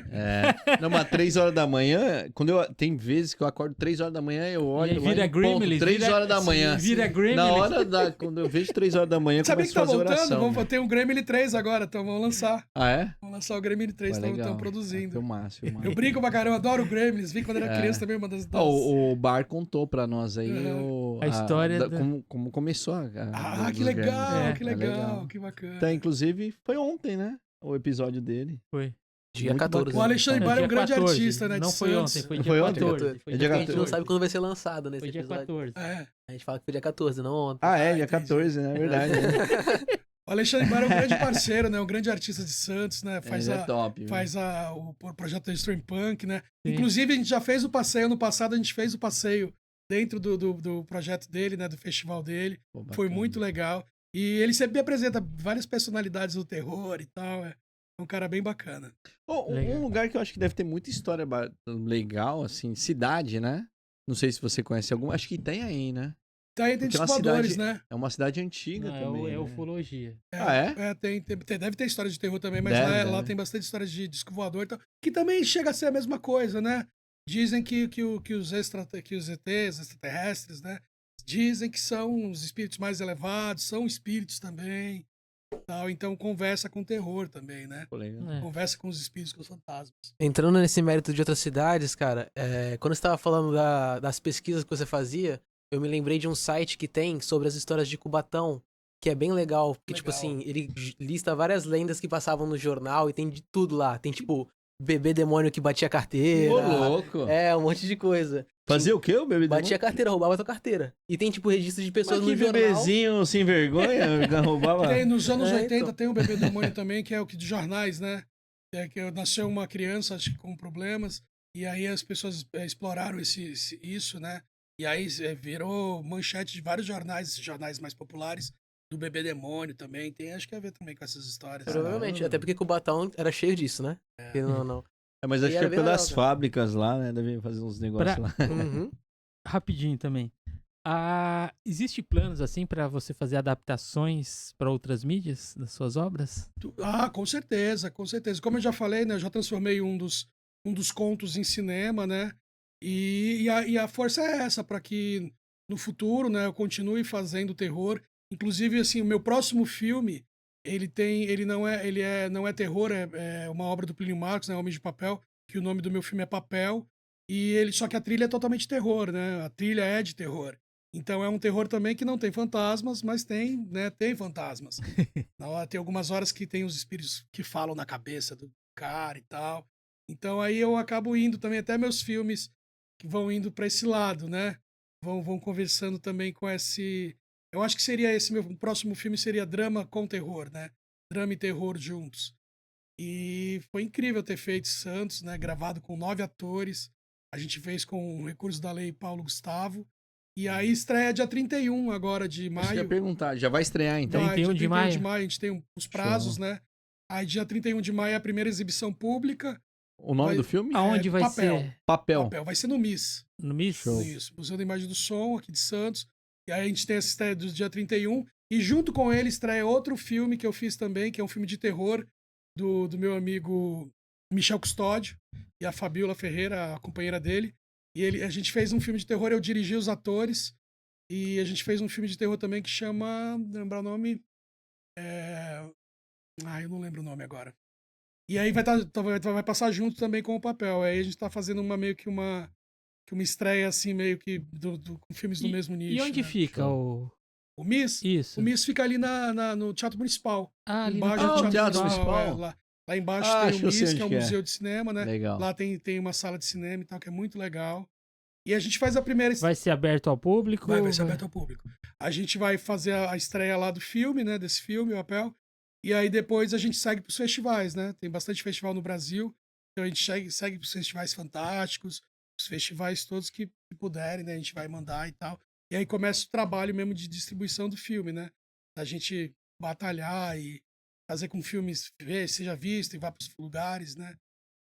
S3: Não, mas 3 horas da manhã, tem vezes que eu acordo 3 horas da manhã, eu olho
S1: E aí
S3: lá
S1: vira
S3: em ponto,
S1: Gremlins,
S3: 3
S1: vira-
S3: horas da manhã.
S1: Vira Gremlins.
S3: Na hora quando eu vejo 3 horas da manhã, eu
S2: Sabia que
S3: começo a
S2: tá
S3: fazer
S2: voltando?
S3: oração.
S2: Ter um Gremlin 3 agora, então vamos lançar.
S3: Ah, é?
S2: Vamos lançar o Gremlin 3,
S3: Vai, legal.
S2: estão produzindo.
S3: Filmaço.
S2: Eu brinco pra caramba, adoro o Gremlins. Vi quando era criança também, uma das...
S3: O Bar contou pra nós aí
S1: A história da-
S3: como começou
S2: Ah,
S3: dos
S2: que legal,
S3: Gremlins.
S2: que
S3: É
S2: legal, que bacana.
S3: Tá, inclusive, foi ontem, né? O episódio dele.
S1: Foi.
S4: Dia
S3: Muito
S4: 14.
S2: O Alexandre
S1: Não,
S2: Bar é um
S1: dia
S2: grande
S1: 14.
S2: artista, né?
S1: Não
S2: de
S1: foi
S2: Santos.
S1: ontem, foi
S3: Não
S1: dia
S3: foi ontem?
S1: 14. Foi
S3: É
S1: dia
S3: dia
S4: A gente não
S1: 14.
S4: sabe quando vai ser lançado nesse
S1: Foi dia
S4: episódio.
S1: 14.
S2: É.
S4: A gente fala que foi dia 14, não ontem.
S3: Ah, é, dia
S2: entendi.
S3: 14, né? É verdade. Né?
S2: O Alexandre Bar é um grande parceiro, né? Um grande artista de Santos, né?
S3: Ele é top. viu?
S2: Faz o projeto da Stream Punk, né?
S1: Sim.
S2: Inclusive, a gente já fez o passeio. No passado, a gente fez o passeio dentro do projeto dele, né? Do festival dele.
S3: Pô,
S2: Foi
S3: bacana.
S2: muito legal. E ele sempre me apresenta várias personalidades do terror e tal. É um cara bem bacana.
S1: Legal.
S3: Um lugar que eu acho que deve ter muita história legal, assim, cidade, né? Não sei se você conhece alguma. Acho que tem aí, né?
S2: Daí tem
S3: Porque é uma
S2: voadores,
S3: cidade-
S2: né?
S3: É uma cidade antiga
S1: Não,
S3: também.
S1: é
S3: né?
S1: ufologia.
S3: Ah, é?
S2: Deve ter história de terror também, mas
S3: Deve,
S2: lá
S3: deve.
S2: tem bastante história de disco voador e tal, que também chega a ser a mesma coisa, né? Dizem que os ETs, extraterrestres, né? Dizem que são os espíritos mais elevados, são espíritos também, tal. Então conversa com o terror também, né?
S3: Pô, legal.
S1: É.
S2: Conversa com os espíritos, com os fantasmas.
S4: Entrando nesse mérito de outras cidades, cara, quando você tava falando das pesquisas que você fazia, eu me lembrei de um site que tem sobre as histórias de Cubatão, que é bem legal, porque, tipo
S2: Legal.
S4: assim, ele lista várias lendas que passavam no jornal e tem de tudo lá. Tem, tipo, bebê demônio que batia carteira.
S3: Ô, louco.
S4: Um monte de coisa.
S3: Fazia o quê, o bebê
S4: Batia
S3: demônio?
S4: carteira, roubava tua carteira. E tem, tipo, registro de pessoas
S3: Mas que
S4: no jornal.
S3: bebezinho sem vergonha roubava.
S2: Nos anos 80
S4: então.
S2: tem um bebê demônio também, que é o que de jornais, né? É que nasceu uma criança, acho que com problemas, e aí as pessoas exploraram isso, né? E aí virou manchete de vários jornais mais populares, do bebê demônio também. Tem, acho que a ver também com essas histórias.
S4: Provavelmente, até porque Cubatão era cheio disso, né? Porque não.
S3: Mas acho
S4: E
S3: que
S4: era
S3: é
S4: bem
S3: pelas
S4: legal, cara.
S3: fábricas lá, né? Devem fazer uns negócios lá.
S4: Uhum.
S1: Rapidinho também. Existe planos assim pra você fazer adaptações pra outras mídias das suas obras?
S2: Com certeza, com certeza. Como eu já falei, né? Eu já transformei um dos contos em cinema, né? E a força é essa, para que no futuro, né, eu continue fazendo terror. Inclusive, assim, o meu próximo filme, ele não é terror, é uma obra do Plínio Marcos, né, Homem de Papel, que o nome do meu filme é Papel, só que a trilha é totalmente terror, né? A trilha é de terror. Então é um terror também que não tem fantasmas, mas tem fantasmas. Tem algumas horas que tem os espíritos que falam na cabeça do cara e tal. Então aí eu acabo indo também, até meus filmes que vão indo para esse lado, né? Vão conversando também com esse. Eu acho que seria esse meu próximo filme, seria drama com terror, né? Drama e terror juntos. E foi incrível ter feito Santos, né? Gravado com 9 atores. A gente fez com o recurso da lei Paulo Gustavo. E aí estreia dia 31 agora de
S3: Acho que eu
S2: maio.
S3: ia perguntar, já vai estrear então?
S1: Vai. 31
S2: Dia
S1: de maio.
S2: a gente tem os prazos, né? Aí dia 31 de maio é a primeira exibição pública.
S3: O nome
S2: Vai-
S3: do filme?
S1: Aonde vai
S2: Papel.
S1: ser?
S3: Papel.
S2: Vai ser no MIS.
S1: No MIS?
S3: Show.
S2: Isso, Museu da Imagem do Som, aqui de Santos. E aí a gente tem essa estreia do dia 31. E junto com ele estreia outro filme que eu fiz também, que é um filme de terror do meu amigo Michel Custódio e a Fabiola Ferreira, a companheira dele. E a gente fez um filme de terror, eu dirigi os atores. E a gente fez um filme de terror também que chama. Não lembrar o nome. Eu não lembro o nome agora. E aí vai passar junto também com o Papel. Aí a gente tá fazendo meio que uma estreia assim, meio que com filmes do mesmo nicho.
S1: E onde
S2: né?
S1: fica o.
S2: O MIS?
S1: Isso.
S2: O MIS fica ali no Teatro Municipal.
S1: Ali no
S2: Embaixo do
S3: o Teatro
S2: Municipal.
S3: Municipal.
S2: Lá embaixo
S3: Ah,
S2: tem
S3: acho
S2: o
S3: que eu sei
S2: MIS,
S3: onde
S2: que é um
S3: que é.
S2: museu de cinema, né?
S3: Legal.
S2: Lá tem uma sala de cinema e tal, que é muito legal. E a gente faz a primeira
S1: Vai ser aberto ao público?
S2: Vai ser aberto ao público. A gente vai fazer a estreia lá do filme, né? Desse filme, o Papel. E aí depois a gente segue pros festivais, né? Tem bastante festival no Brasil. Então a gente segue pros festivais fantásticos, os festivais todos que puderem, né? A gente vai mandar e tal. E aí começa o trabalho mesmo de distribuição do filme, né? Da gente batalhar e fazer com que o filme seja visto e vá pros lugares, né?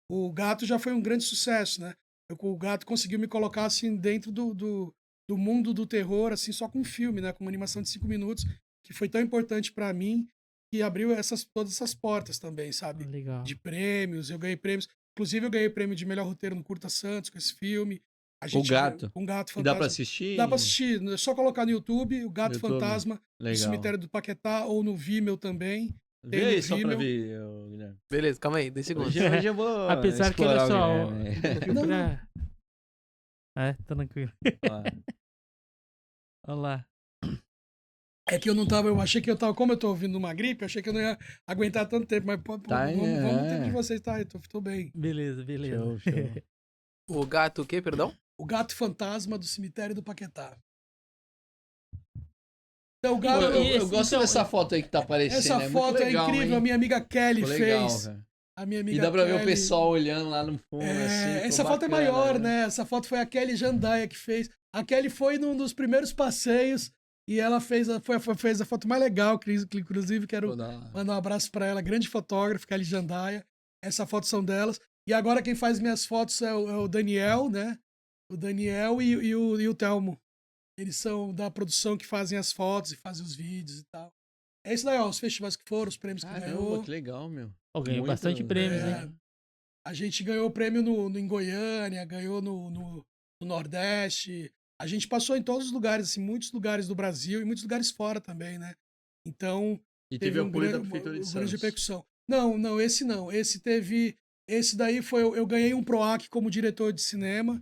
S2: O Gato já foi um grande sucesso, né? O Gato conseguiu me colocar assim dentro do mundo do terror, assim, só com um filme, né? Com uma animação de 5 minutos, que foi tão importante para mim, que abriu todas essas portas também, sabe?
S1: Legal.
S2: De prêmios, eu ganhei prêmios. Inclusive, eu ganhei prêmio de melhor roteiro no Curta Santos com esse filme.
S3: O Gato.
S2: Um Gato
S3: E
S2: Fantasma.
S3: dá pra assistir?
S2: Dá pra assistir. É só colocar no YouTube, o Gato
S3: YouTube.
S2: Fantasma, do
S3: Legal.
S2: Cemitério do Paquetá, ou no Vimeo também.
S3: Vê
S2: Tem
S3: aí
S2: no
S3: só pra
S2: Vimeo.
S3: ver, Guilherme.
S4: Beleza, calma aí, 10 segundos.
S3: Hoje eu vou
S1: Apesar que, olha
S3: explorar
S1: só,
S3: o Guilherme.
S1: tá tranquilo.
S3: Ó.
S1: Olha lá.
S2: É que eu achei que eu tava, como eu tô ouvindo uma gripe, eu achei que eu não ia aguentar tanto tempo, mas
S3: Tá,
S2: vamos ter de vocês, tá? Eu tô bem.
S1: Beleza.
S3: Show, show.
S4: O gato o quê, perdão?
S2: O Gato Fantasma do Cemitério do Paquetá. Então, o
S3: Pô,
S2: gato,
S3: eu gosto
S1: então,
S3: dessa foto aí que tá aparecendo.
S2: essa
S3: é
S2: foto
S3: muito legal,
S2: é incrível,
S3: hein?
S2: a minha amiga Kelly
S3: Ficou legal,
S2: fez.
S3: cara.
S2: A minha amiga
S3: E dá pra ver o
S2: Kelly-
S3: pessoal olhando lá no fundo, assim.
S2: Essa
S3: ficou
S2: foto é
S3: bacana,
S2: maior, né? Essa foto foi a Kelly Jandaia que fez. A Kelly foi num dos primeiros passeios E ela fez fez a foto mais legal, que inclusive quero
S3: Pô, da hora.
S2: mandar um abraço para ela, grande fotógrafa, Kelly Jandaia. Essa foto são delas. E agora quem faz minhas fotos é o Daniel, né? O Daniel e o Telmo. Eles são da produção que fazem as fotos e fazem os vídeos e tal. É isso daí, ó, os festivais que foram, os prêmios que
S3: Caramba,
S2: ganhou.
S3: que legal, meu.
S1: Ó, ganhou
S3: Muito-
S1: bastante prêmios,
S2: é,
S1: hein?
S2: A gente ganhou prêmio em Goiânia, ganhou no Nordeste. A gente passou em todos os lugares, assim, muitos lugares do Brasil e muitos lugares fora também, né? Então,
S3: E teve
S2: um
S3: apoio da
S2: grande,
S3: Prefeitura de
S2: uma grande
S3: Santos.
S2: repercussão. Não, esse não. Esse teve. Esse daí foi. Eu ganhei um PROAC como diretor de cinema,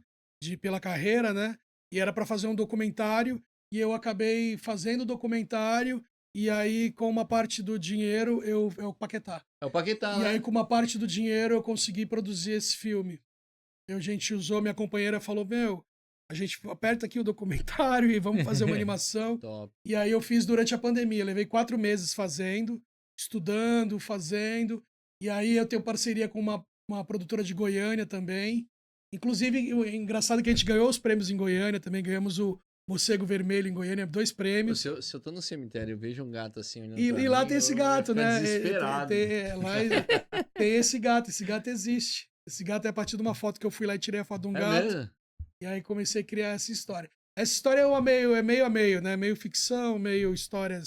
S2: pela carreira, né? E era para fazer um documentário. E eu acabei fazendo o documentário. E aí, com uma parte do dinheiro, é o Paquetá.
S3: É o Paquetá,
S2: E
S3: né?
S2: aí, com uma parte do dinheiro, eu consegui produzir esse filme. A gente usou, minha companheira falou: Meu, a gente aperta aqui o documentário e vamos fazer uma animação.
S3: Top.
S2: E aí eu fiz durante a pandemia. Levei 4 meses fazendo, estudando, fazendo. E aí eu tenho parceria com uma produtora de Goiânia também. Inclusive, o engraçado é que a gente ganhou os prêmios em Goiânia, também ganhamos o Morcego Vermelho em Goiânia, 2
S3: Pô,
S2: prêmios.
S3: se eu tô no cemitério e vejo um gato assim olhando
S2: E
S3: pra
S2: lá
S3: mim,
S2: tem esse
S3: eu ia
S2: gato,
S3: ficar
S2: né?
S3: desesperado.
S2: Lá tem esse gato existe. Esse gato é a partir de uma foto que eu fui lá e tirei a foto de um
S3: É
S2: gato.
S3: mesmo?
S2: E aí comecei a criar essa história. Essa história é meio a meio, né? Meio ficção, meio história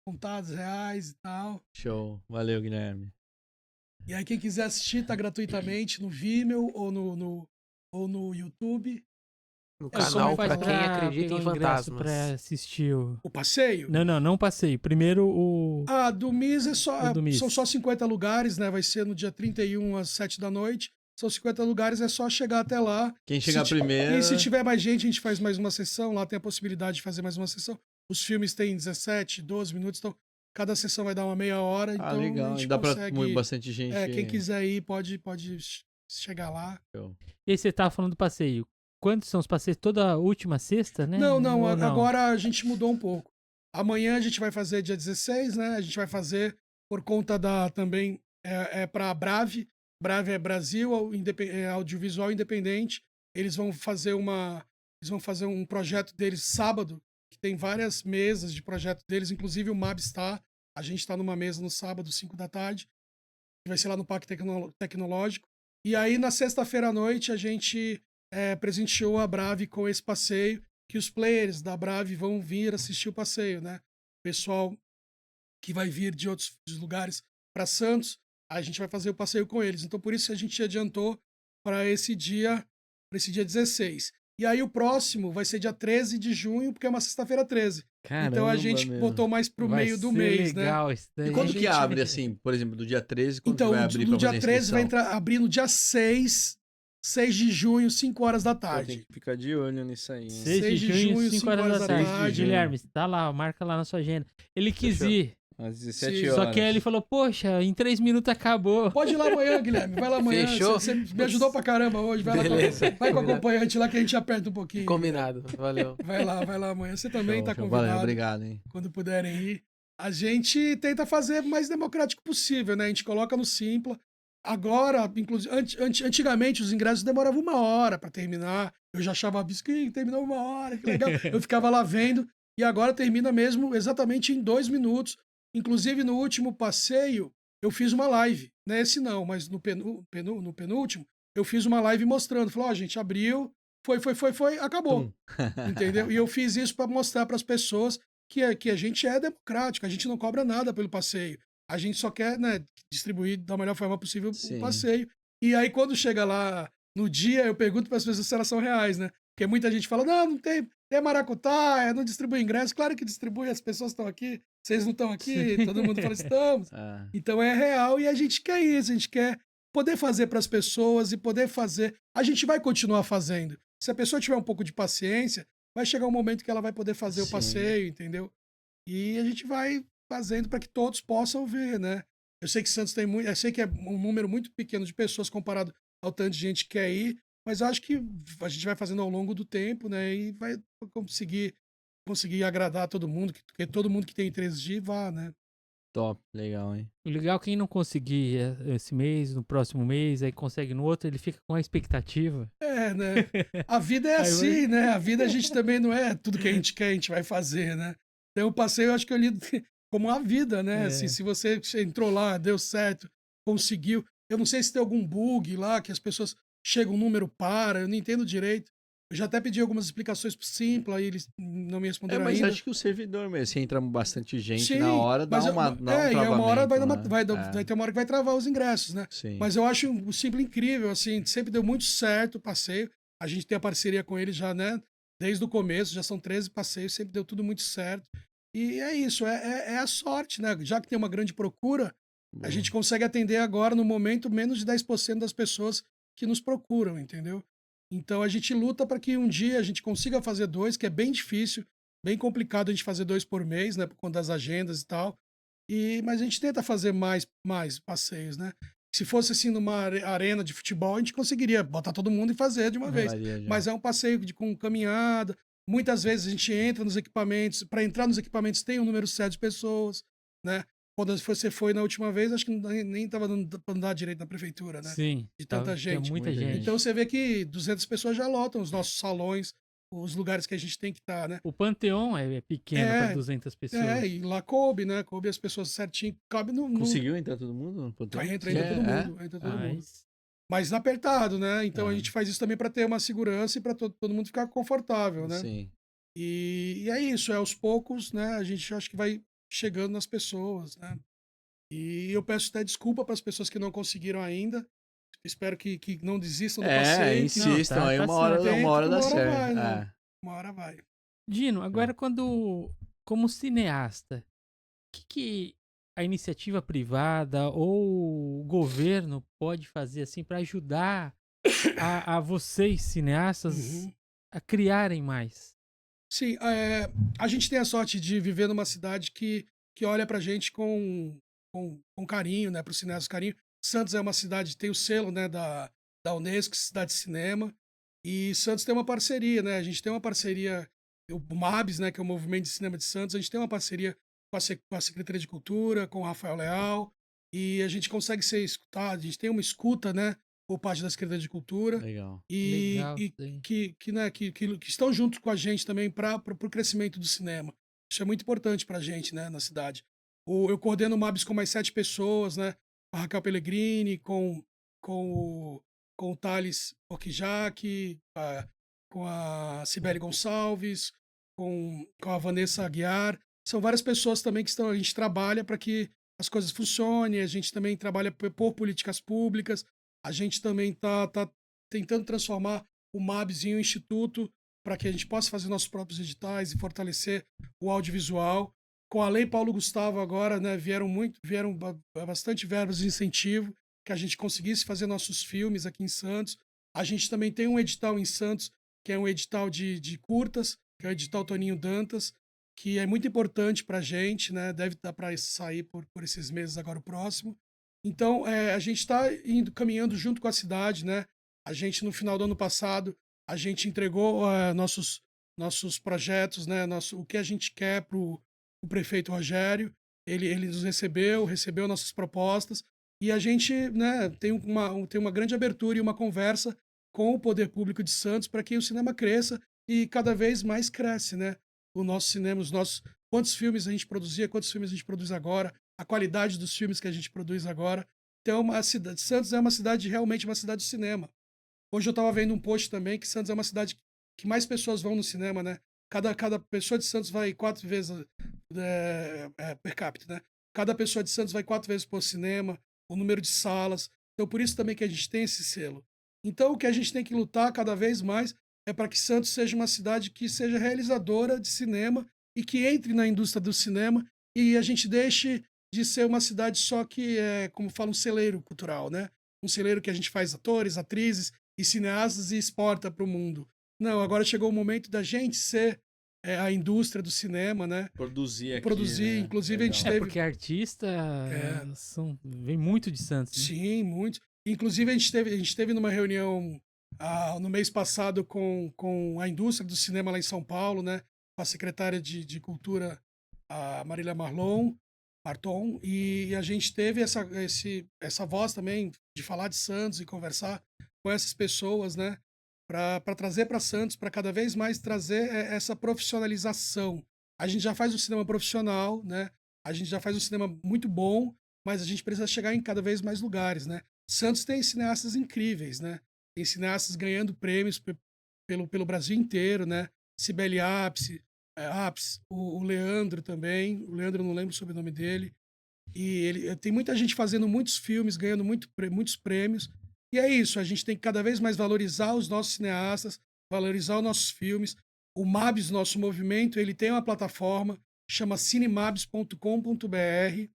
S2: contadas reais e tal.
S3: Show. Valeu, Guilherme.
S2: E aí quem quiser assistir tá gratuitamente no Vimeo ou no YouTube.
S4: No
S2: É só
S4: canal,
S2: mais
S4: pra
S2: pra
S4: quem
S1: pegar
S4: acredita
S1: o
S4: em
S1: ingresso
S4: fantasmas.
S1: pra assistir o...
S2: O passeio.
S1: Não passei. Primeiro o...
S2: Ah, do MIS
S1: O do MIS.
S2: são só 50 lugares, né? Vai ser no dia 31 às 7 da noite. São 50 lugares, é só chegar até lá.
S3: Quem chegar
S2: Se ti-
S3: primeiro.
S2: E se tiver mais gente, a gente faz mais uma sessão. Lá tem a possibilidade de fazer mais uma sessão. Os filmes têm 17, 12 minutos, então cada sessão vai dar uma meia hora.
S3: Ah,
S2: Então a
S3: legal.
S2: gente
S3: E dá pra
S2: consegue.
S3: bastante gente.
S2: Quem quiser ir pode chegar lá.
S3: Show.
S1: E aí você tava falando do passeio. Quantos são os passeios? Toda última sexta, né?
S2: Não,
S1: Ou
S2: agora a gente mudou um pouco. Amanhã a gente vai fazer dia 16, né? A gente vai fazer por conta da também para a Brave. Brave é Brasil Audiovisual Independente. Eles vão fazer um projeto deles sábado, que tem várias mesas de projeto deles, inclusive o MAB está. A gente está numa mesa no sábado, 5 da tarde, que vai ser lá no Parque Tecnológico. E aí, na sexta-feira à noite, a gente presenteou a Brave com esse passeio, que os players da Brave vão vir assistir o passeio, né? O pessoal que vai vir de outros lugares para Santos, a gente vai fazer o passeio com eles. Então, por isso a gente adiantou para esse dia 16. E aí o próximo vai ser dia 13 de junho, porque é uma sexta-feira 13. Então a gente botou mais pro
S1: vai
S2: meio do
S1: ser
S2: mês,
S1: legal
S2: né?
S1: isso daí.
S3: E quando
S2: a
S3: que
S2: gente-
S3: abre, assim, por exemplo, do dia 13, quando
S2: Então,
S3: que vai abrir
S2: no
S3: pra
S2: dia
S3: fazer a
S2: 13 vai
S3: inscrição?
S2: abrir no dia 6 de junho, 5 horas da
S3: Pô, tem
S2: tarde.
S3: que ficar de olho nisso aí, hein?
S1: 6 de junho, 5 horas da
S3: 6 de
S1: tarde.
S3: junho.
S1: Guilherme, tá lá, marca lá na sua agenda. Ele quis
S3: Fechou.
S1: ir,
S3: Às 17
S2: Sim,
S3: horas.
S1: só que aí ele falou, poxa, em 3 minutos acabou.
S2: Pode ir lá amanhã, Guilherme. Vai lá amanhã.
S4: Fechou?
S2: Você me ajudou pra caramba hoje. Vai
S4: Beleza.
S2: lá vai com o acompanhante lá que a gente aperta um pouquinho.
S4: Combinado. Valeu.
S2: Vai lá amanhã. Você também
S3: Show,
S2: tá
S3: show.
S2: convidado.
S3: Valeu, obrigado, hein?
S2: Quando puderem ir. A gente tenta fazer o mais democrático possível, né? A gente coloca no Simpla. Agora, inclusive, antigamente os ingressos demoravam 1 hora para terminar. Eu já achava isso que terminou 1 hora, que legal. Eu ficava lá vendo. E agora termina mesmo exatamente em 2 minutos. Inclusive, no último passeio, eu fiz uma live. Né? Esse não, mas no penúltimo, eu fiz uma live mostrando. Falei, ó, gente, abriu, foi, acabou. Entendeu? E eu fiz isso para mostrar para as pessoas que a gente é democrático, a gente não cobra nada pelo passeio. A gente só quer, né, distribuir da melhor forma possível
S3: Sim.
S2: o passeio. E aí, quando chega lá no dia, eu pergunto para as pessoas se elas são reais, né? Porque muita gente fala, não tem maracutaia, não distribui ingresso. Claro que distribui, as pessoas estão aqui, vocês não estão aqui,
S1: Sim.
S2: todo mundo fala, estamos.
S3: Ah,
S2: Então é real e a gente quer isso, a gente quer poder fazer para as pessoas e poder fazer. A gente vai continuar fazendo. Se a pessoa tiver um pouco de paciência, vai chegar um momento que ela vai poder fazer o
S3: Sim.
S2: passeio, entendeu? E a gente vai fazendo para que todos possam ver, né? Eu sei que Santos tem muito, eu sei que é um número muito pequeno de pessoas comparado ao tanto de gente que quer ir, mas eu acho que a gente vai fazendo ao longo do tempo, né? E vai conseguir agradar todo mundo, que todo mundo que tem interesse de ir vá, né?
S3: Top, legal, hein?
S1: O legal é quem não conseguir esse mês, no próximo mês, aí consegue no outro, ele fica com a expectativa.
S2: É, né? A vida é
S1: Aí
S2: assim, né? A vida a gente também não é tudo que a gente quer, a gente vai fazer, né? Então, o passeio eu acho que eu lido como a vida, né? Assim,
S1: É.
S2: se você entrou lá, deu certo, conseguiu. Eu não sei se tem algum bug lá, que as pessoas chegam, um número para, eu não entendo direito. Eu já até pedi algumas explicações pro Simpla, aí eles não me responderam
S3: Mas
S2: ainda.
S3: acho que o servidor mesmo, se entra bastante gente
S2: Sim,
S3: na hora, dá
S2: mas
S3: dá um
S2: e é uma hora
S3: travamento, né?
S2: vai ter uma hora que vai travar os ingressos, né?
S3: Sim.
S2: Mas eu acho o Simpla incrível, assim, sempre deu muito certo o passeio. A gente tem a parceria com ele já, né? Desde o começo, já são 13 passeios, sempre deu tudo muito certo. E é isso, é a sorte, né? Já que tem uma grande procura, a
S3: Boa.
S2: gente consegue atender agora, no momento, menos de 10% das pessoas que nos procuram, entendeu? Então a gente luta para que um dia a gente consiga fazer 2, que é bem difícil, bem complicado a gente fazer 2 por mês, né? Por conta das agendas e tal. Mas a gente tenta fazer mais passeios, né? Se fosse assim numa arena de futebol, a gente conseguiria botar todo mundo e fazer de uma vez.
S3: Varia já.
S2: Mas é um passeio com caminhada. Muitas vezes a gente entra nos equipamentos. Para entrar nos equipamentos tem um número certo de pessoas, né? Quando você foi na última vez, acho que nem estava dando para andar direito na prefeitura, né?
S1: Sim.
S2: De tanta
S1: Tinha
S2: gente.
S1: muita
S3: Muita
S1: gente.
S2: Então você vê que 200 pessoas já lotam os nossos salões, os lugares que a gente tem que estar, né?
S1: O Panteão é pequeno para
S2: É,
S1: 200 pessoas.
S2: e lá coube, né? Coube as pessoas certinho. Cabe no.
S3: Conseguiu entrar todo mundo?
S2: Entra
S3: Sim,
S2: todo mundo. Entra todo mundo.
S1: Mas
S2: Mas apertado, né? Então a
S3: É.
S2: gente faz isso também para ter uma segurança e para todo mundo ficar confortável, né?
S3: Sim.
S2: E é isso, é aos poucos, né? A gente acho que vai chegando nas pessoas, né? E eu peço até desculpa para as pessoas que não conseguiram ainda. Espero que não desistam do passeio. que
S3: insistam
S1: Não, tá-
S3: aí,
S1: tá
S3: uma hora,
S1: certo.
S3: uma hora dá
S2: Uma hora
S3: certo.
S2: vai, né?
S3: É.
S2: Uma hora vai.
S1: Dino, agora como cineasta, o que a iniciativa privada ou o governo pode fazer assim para ajudar a vocês, cineastas,
S2: Uhum.
S1: a criarem mais?
S2: Sim, a gente tem a sorte de viver numa cidade que olha pra gente com carinho, né? Pro cineasta carinho. Santos é uma cidade, tem o selo, né, da Unesco, Cidade de Cinema. E Santos tem uma parceria, né? A gente tem uma parceria, o MABS, né, que é o Movimento de Cinema de Santos, a gente tem uma parceria com a Secretaria de Cultura, com o Rafael Leal, e a gente consegue ser escutado, a gente tem uma escuta, né, por parte da Secretaria de Cultura
S3: Legal.
S1: Legal,
S2: e
S1: sim.
S2: que estão junto com a gente também para o crescimento do cinema. Isso é muito importante para a gente, né, na cidade. Eu coordeno o MABS com mais 7 pessoas, né, com a Raquel Pellegrini, com o Thales Okijaki, com a Cibele Gonçalves, com a Vanessa Aguiar. São várias pessoas também que a gente trabalha para que as coisas funcionem, a gente também trabalha por políticas públicas, a gente também está tentando transformar o MABS em um instituto para que a gente possa fazer nossos próprios editais e fortalecer o audiovisual. Com a Lei Paulo Gustavo agora, né, vieram bastante verbas de incentivo que a gente conseguisse fazer nossos filmes aqui em Santos. A gente também tem um edital em Santos, que é um edital de curtas, que é o edital Toninho Dantas, que é muito importante para a gente, né? Deve dar para sair por esses meses agora o próximo. Então, a gente está caminhando junto com a cidade, né? A gente, no final do ano passado, a gente entregou nossos projetos, né? O que a gente quer para o prefeito Rogério. Ele nos recebeu nossas propostas, e a gente, né, tem uma grande abertura e uma conversa com o poder público de Santos para que o cinema cresça e cada vez mais cresce, né? O nosso cinema, quantos filmes a gente produzia, quantos filmes a gente produz agora, a qualidade dos filmes que a gente produz agora. Então, Santos é uma cidade, realmente uma cidade de cinema. Hoje eu estava vendo um post também que Santos é uma cidade que mais pessoas vão no cinema, né? Cada pessoa de Santos vai 4 vezes per capita, né? Cada pessoa de Santos vai 4 vezes por cinema, o número de salas. Então, por isso também que a gente tem esse selo. Então, o que a gente tem que lutar cada vez mais é para que Santos seja uma cidade que seja realizadora de cinema e que entre na indústria do cinema, e a gente deixe de ser uma cidade só que é, como fala, um celeiro cultural, né? Um celeiro que a gente faz atores, atrizes e cineastas e exporta para o mundo. Não, agora chegou o momento da gente ser a indústria do cinema, né?
S3: Produzir aqui,
S2: Produzir,
S3: né?
S2: inclusive a gente
S3: Legal.
S2: teve...
S1: Porque artista vem muito de Santos, né?
S2: Sim, muito. Inclusive, a gente teve numa reunião no mês passado com a indústria do cinema lá em São Paulo, né? Com a secretária de Cultura, a Marília Marlon, Marton, e a gente teve essa voz também de falar de Santos e conversar com essas pessoas, né? Para trazer para Santos, para cada vez mais trazer essa profissionalização. A gente já faz um cinema profissional, né? A gente já faz um cinema muito bom, mas a gente precisa chegar em cada vez mais lugares, né? Santos tem cineastas incríveis, né? Tem cineastas ganhando prêmios pelo Brasil inteiro, né? Sibeli Apes, o Leandro também. O Leandro, eu não lembro o sobrenome dele. E tem muita gente fazendo muitos filmes, ganhando muitos prêmios. E é isso, a gente tem que cada vez mais valorizar os nossos cineastas, valorizar os nossos filmes. O Mabs, nosso movimento, ele tem uma plataforma, chama cinemabs.com.br.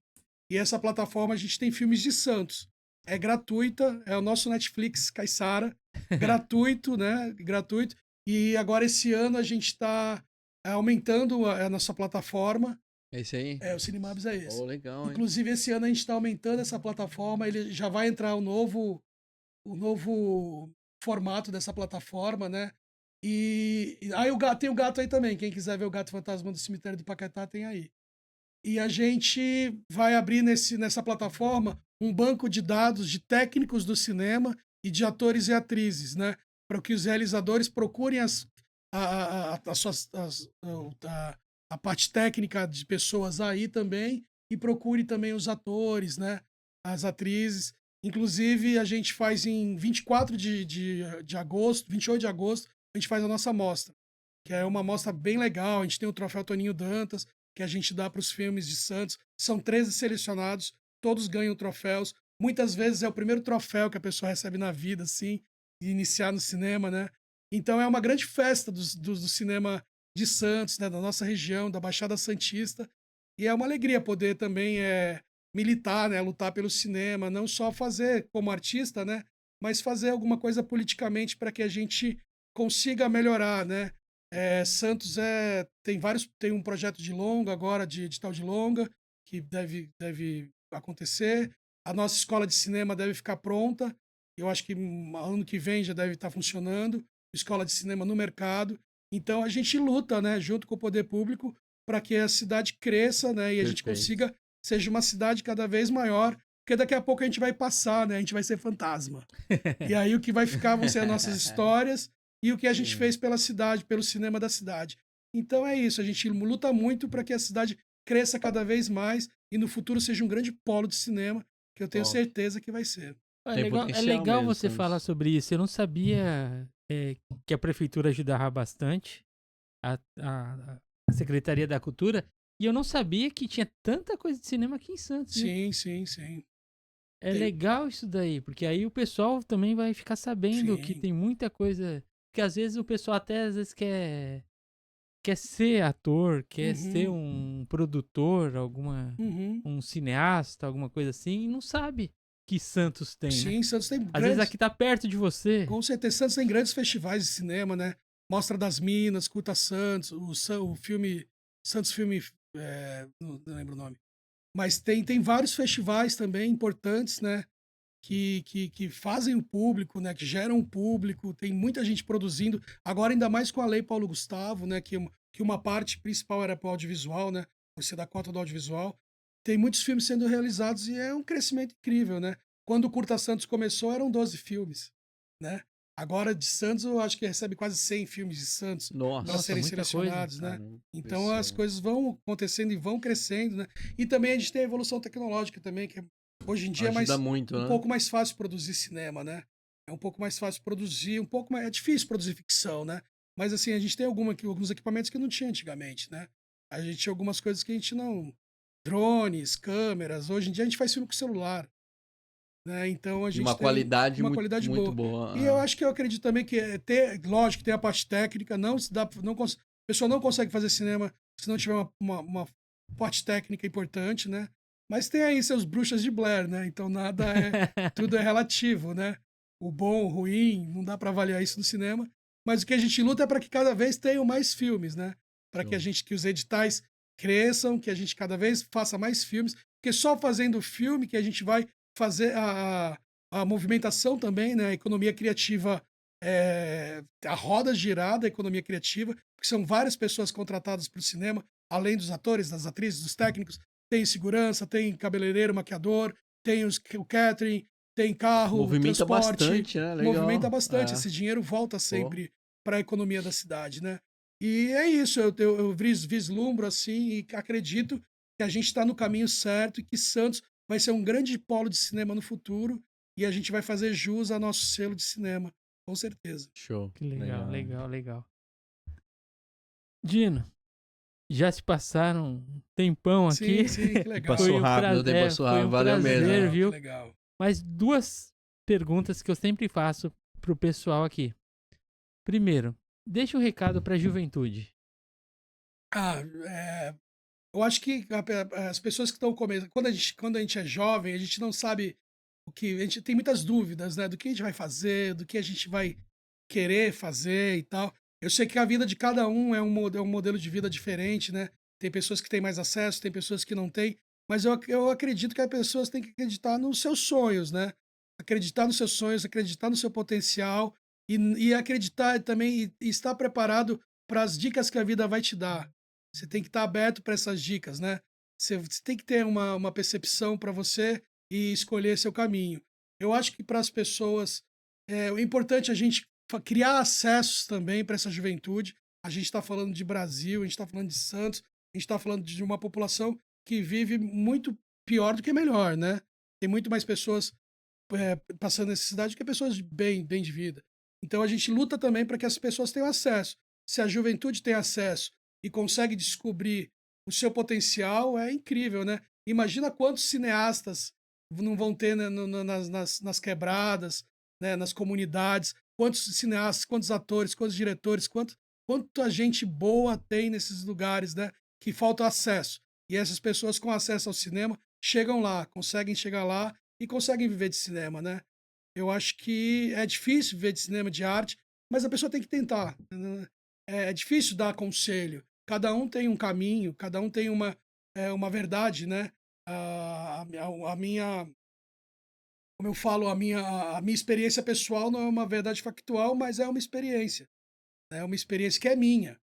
S2: E essa plataforma a gente tem filmes de Santos. É gratuita, é o nosso Netflix Caiçara, gratuito, né? Gratuito. E agora esse ano a gente está aumentando a nossa plataforma.
S3: É esse aí?
S2: O Cinemabs é esse.
S3: Oh, legal, hein?
S2: Inclusive, esse ano a gente está aumentando essa plataforma, ele já vai entrar o novo formato dessa plataforma, né? Aí tem o gato aí também. Quem quiser ver o Gato Fantasma do Cemitério do Paquetá, tem aí. E a gente vai abrir nessa plataforma um banco de dados de técnicos do cinema e de atores e atrizes, né? Para que os realizadores procurem a parte técnica de pessoas aí também e procure também os atores, né? As atrizes. Inclusive, a gente faz em 24 de agosto, 28 de agosto, a gente faz a nossa mostra, que é uma mostra bem legal. A gente tem o troféu Toninho Dantas, que a gente dá para os filmes de Santos. São 13 selecionados, todos ganham troféus. Muitas vezes é o primeiro troféu que a pessoa recebe na vida, assim, de iniciar no cinema, né? Então é uma grande festa do cinema de Santos, né? Da nossa região, da Baixada Santista. E é uma alegria poder também militar, né? Lutar pelo cinema, não só fazer como artista, né? Mas fazer alguma coisa politicamente para que a gente consiga melhorar, né? Santos tem um projeto de longa agora, de edital de longa, que deve acontecer. A nossa escola de cinema deve ficar pronta. Eu acho que ano que vem já deve estar funcionando. Escola de cinema no mercado. Então a gente luta, né, junto com o poder público, para que a cidade cresça, né, e a gente consiga seja uma cidade cada vez maior, porque daqui a pouco a gente vai passar, né, a gente vai ser fantasma. E aí o que vai ficar vão ser as nossas histórias e o que a gente fez pela cidade, pelo cinema da cidade. Então é isso, a gente luta muito para que a cidade cresça cada vez mais e no futuro seja um grande polo de cinema, que eu tenho certeza que vai ser.
S1: É legal você falar sobre isso. Eu não sabia que a prefeitura ajudava bastante, a Secretaria da Cultura, e eu não sabia que tinha tanta coisa de cinema aqui em Santos.
S2: Sim, sim, sim.
S1: É legal isso daí, porque aí o pessoal também vai ficar sabendo que
S2: Sim.
S1: tem muita coisa. Porque às vezes o pessoal até às vezes quer ser ator, quer ser um produtor, um cineasta, alguma coisa assim, e não sabe que Santos tem, né?
S2: Sim, Santos tem
S1: Às vezes aqui tá perto de você.
S2: Com certeza, Santos tem grandes festivais de cinema, né? Mostra das Minas, Curta Santos, o filme Santos Filme, não lembro o nome. Mas tem vários festivais também importantes, né? Que fazem o público, né? Que geram o público. Tem muita gente produzindo. Agora, ainda mais com a Lei Paulo Gustavo, né? Que uma parte principal era para o audiovisual, né? Você dá conta do audiovisual. Tem muitos filmes sendo realizados e é um crescimento incrível, né? Quando o Curta Santos começou, eram 12 filmes, né? Agora, de Santos, eu acho que recebe quase 100 filmes de Santos para serem selecionados, né? Então, as coisas vão acontecendo e vão crescendo, né? E também a gente tem a evolução tecnológica também, que hoje em dia é pouco mais fácil produzir cinema, né? É um pouco mais fácil produzir, é difícil produzir ficção, né? Mas, assim, a gente tem alguns equipamentos que não tinha antigamente, né? A gente tinha algumas coisas que a gente não... Drones, câmeras. Hoje em dia a gente faz filme com celular. Né? Então a gente
S3: uma
S2: tem
S3: qualidade
S2: uma qualidade
S3: muito
S2: boa.
S3: boa.
S2: E eu acredito também que lógico que tem a parte técnica, a pessoa não consegue fazer cinema se não tiver uma parte técnica importante, né? Mas tem aí seus bruxas de Blair, né? Então tudo é relativo, né? O bom, o ruim, não dá para avaliar isso no cinema. Mas o que a gente luta é para que cada vez tenham mais filmes, né? Para que os editais cresçam, que a gente cada vez faça mais filmes, porque só fazendo filme que a gente vai fazer a movimentação também, né? A economia criativa, a roda girar da economia criativa, porque são várias pessoas contratadas para o cinema, além dos atores, das atrizes, dos técnicos, tem segurança, tem cabeleireiro, maquiador, tem o catering, tem carro,
S3: Movimenta
S2: transporte,
S3: bastante, né? Legal.
S2: movimenta bastante.
S3: É.
S2: Esse dinheiro volta
S3: Pô,
S2: sempre para a economia da cidade, né? E é isso, eu vislumbro assim e acredito que a gente está no caminho certo e que Santos vai ser um grande polo de cinema no futuro e a gente vai fazer jus ao nosso selo de cinema, com certeza.
S3: show.
S1: Que legal, legal, legal. Dino, já se passaram um tempão aqui.
S2: Sim, que legal.
S3: Passou
S1: Foi um
S3: rápido, o tempo passou
S1: foi
S3: rápido,
S1: um
S3: valeu
S1: prazer,
S3: mesmo.
S2: Legal,
S1: viu?
S2: que legal.
S1: Mas duas perguntas que eu sempre faço pro pessoal aqui. Primeiro, deixa um recado pra juventude.
S2: Eu acho que as pessoas que estão começando, quando a gente é jovem, a gente não sabe o que, a gente tem muitas dúvidas, né, do que a gente vai fazer, do que a gente vai querer fazer e tal. Eu sei que a vida de cada um é um modelo de vida diferente, né? Tem pessoas que têm mais acesso, tem pessoas que não têm, mas eu acredito que as pessoas têm que acreditar nos seus sonhos, né? Acreditar nos seus sonhos, acreditar no seu potencial e acreditar também e estar preparado para as dicas que a vida vai te dar. Você tem que estar aberto para essas dicas, né? Você tem que ter uma percepção para você e escolher seu caminho. Eu acho que para as pessoas é importante a gente criar acessos também para essa juventude. A gente está falando de Brasil, a gente está falando de Santos, a gente está falando de uma população que vive muito pior do que melhor, né? Tem muito mais pessoas passando necessidade do que pessoas bem de vida. Então a gente luta também para que as pessoas tenham acesso. Se a juventude tem acesso e consegue descobrir o seu potencial, é incrível, né? Imagina quantos cineastas não vão ter, né, nas quebradas, né, nas comunidades, quantos cineastas, quantos atores, quantos diretores, quanta gente boa tem nesses lugares, né, que falta acesso. E essas pessoas com acesso ao cinema chegam lá, conseguem chegar lá e conseguem viver de cinema, né? Eu acho que é difícil viver de cinema, de arte, mas a pessoa tem que tentar, né? É difícil dar conselho. Cada um tem um caminho, cada um tem uma verdade, né? A minha, como eu falo, a minha experiência pessoal não é uma verdade factual, mas é uma experiência. É uma experiência que é minha.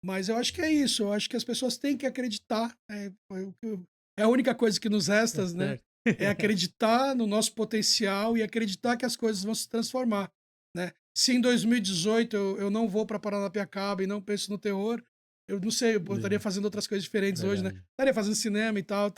S2: Mas eu acho que é isso. Eu acho que as pessoas têm que acreditar. É a única coisa que nos resta,
S1: Tá
S2: né?
S1: certo.
S2: É acreditar no nosso potencial e acreditar que as coisas vão se transformar, né? Se em 2018 eu não vou para Paranapiacaba e não penso no terror, eu não sei, eu estaria fazendo outras coisas diferentes hoje, né?
S3: Verdade.
S2: Estaria fazendo cinema e tal,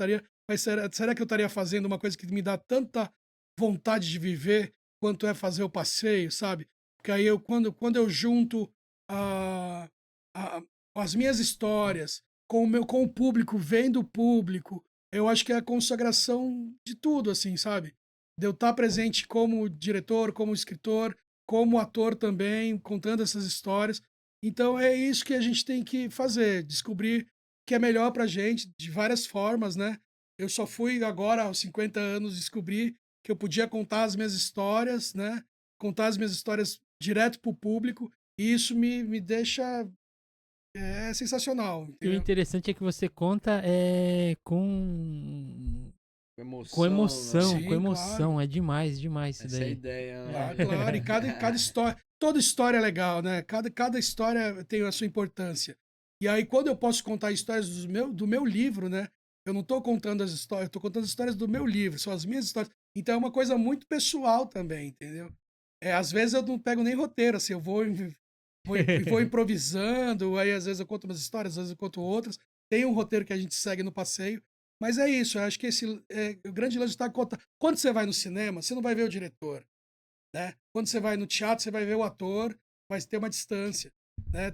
S2: mas será que eu estaria fazendo uma coisa que me dá tanta vontade de viver quanto é fazer o passeio, sabe? Porque aí quando eu junto a, a- as minhas histórias com o público, vendo o público, eu acho que é a consagração de tudo, assim, sabe? De eu estar presente como diretor, como escritor, como ator também, contando essas histórias. Então é isso que a gente tem que fazer, descobrir o que é melhor pra gente, de várias formas, né? Eu só fui agora, aos 50 anos, descobrir que eu podia contar as minhas histórias, né? Contar as minhas histórias direto pro público, e isso me deixa sensacional,
S1: E o
S2: entendeu?
S1: interessante é que você conta com
S3: Emoção,
S1: emoção,
S3: né?
S1: com
S2: Sim, claro.
S1: emoção. É demais, demais isso
S3: Essa é a
S1: daí.
S3: ideia, né?
S2: Claro, e cada história, toda história é legal, né? Cada história tem a sua importância. E aí, quando eu posso contar histórias do meu livro, né? Eu não estou contando as histórias, eu tô contando as histórias do meu livro, são as minhas histórias. Então é uma coisa muito pessoal também, entendeu? Às vezes eu não pego nem roteiro, assim, eu vou improvisando, aí às vezes eu conto umas histórias, às vezes eu conto outras. Tem um roteiro que a gente segue no passeio, mas é isso, eu acho que o grande lance está contar. Quando você vai no cinema, você não vai ver o diretor, né? Quando você vai no teatro, você vai ver o ator, vai ter uma distância, né?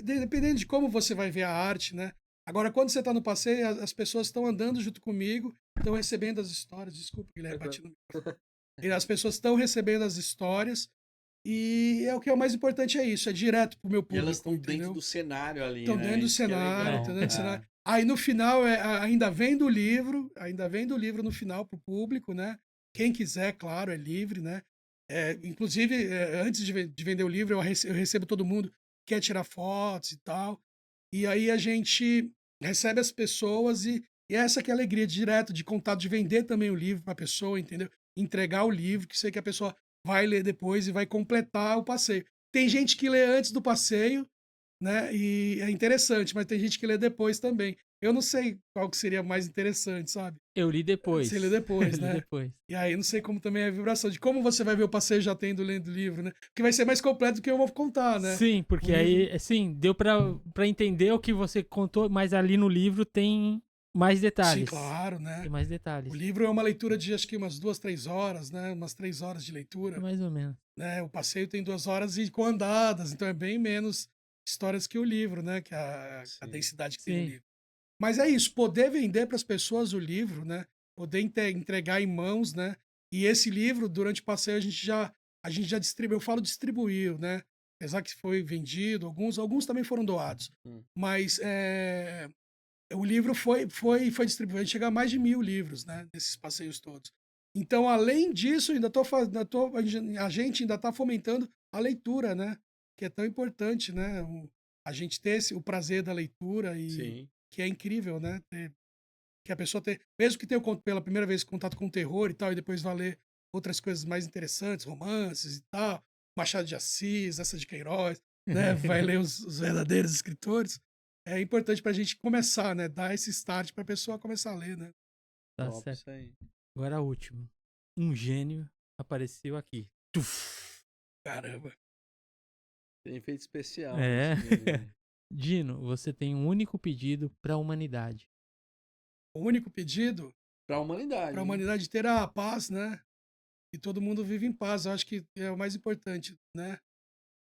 S2: Dependendo de como você vai ver a arte, né? Agora, quando você está no passeio, as pessoas estão andando junto comigo, estão recebendo as histórias. Desculpa, Guilherme, bati no microfone. E as pessoas estão recebendo as histórias, e o que é o mais importante é isso, é direto pro meu
S3: E elas
S2: público,
S3: estão dentro
S2: entendeu?
S3: do cenário ali,
S2: Estão
S3: né?
S2: dentro do
S3: Isso que é
S2: cenário,
S3: legal.
S2: estão dentro do
S3: É.
S2: cenário. Aí no final, ainda vem do livro no final pro público, né? Quem quiser, claro, é livre, né? Inclusive, antes de vender o livro, eu recebo todo mundo que quer tirar fotos e tal. E aí a gente recebe as pessoas e essa que é a alegria direto de contato, de vender também o livro para a pessoa, entendeu? Entregar o livro, que sei que a pessoa vai ler depois e vai completar o passeio. Tem gente que lê antes do passeio, né? E é interessante, mas tem gente que lê depois também. Eu não sei qual que seria mais interessante, sabe?
S1: Eu li depois.
S2: Você lê depois,
S1: Eu li
S2: né?
S1: depois.
S2: E aí não sei como também é a vibração, de como você vai ver o passeio já tendo lendo o livro, né? Que vai ser mais completo do que eu vou contar, né?
S1: Sim, porque
S2: O
S1: aí,
S2: livro-
S1: assim, deu pra entender o que você contou, mas ali no livro tem mais detalhes.
S2: Sim, claro, né?
S1: Tem mais detalhes.
S2: O livro é uma leitura de acho que umas 2, 3 horas, né? Umas 3 horas de leitura,
S1: Mais ou menos.
S2: né? O passeio tem 2 horas e com andadas, então é bem menos histórias que o livro, né? Que a
S3: Sim.
S2: densidade que tem no
S1: Sim.
S2: livro. Mas é isso, poder vender para as pessoas o livro, né? Poder entregar em mãos, né? E esse livro, durante o passeio, a gente já distribuiu, eu falo distribuiu, né? Apesar que foi vendido, alguns também foram doados. Mas o livro foi distribuído, a gente chega a mais de 1000 livros, né? Nesses passeios todos. Então, além disso, a gente ainda está fomentando a leitura, né? Que é tão importante, né? A gente ter o prazer da leitura e
S3: Sim.
S2: que é incrível, né? Que a pessoa ter, mesmo que tenha pela primeira vez contato com terror e tal, e depois vai ler outras coisas mais interessantes, romances e tal, Machado de Assis, essa de Queiroz, né? Vai ler os verdadeiros escritores. É importante pra gente começar, né? Dar esse start pra pessoa começar a ler, né?
S1: Tá
S3: Top
S1: certo.
S3: isso aí.
S1: Agora a última. Um gênio apareceu aqui. Tuf!
S2: Caramba.
S3: Tem efeito especial.
S1: É.
S3: nesse vídeo aí.
S1: Dino, você tem um único pedido pra humanidade.
S2: O único pedido
S3: Pra humanidade.
S2: para a
S3: hein?
S2: humanidade ter a paz, né? E todo mundo vive em paz. Eu acho que é o mais importante, né?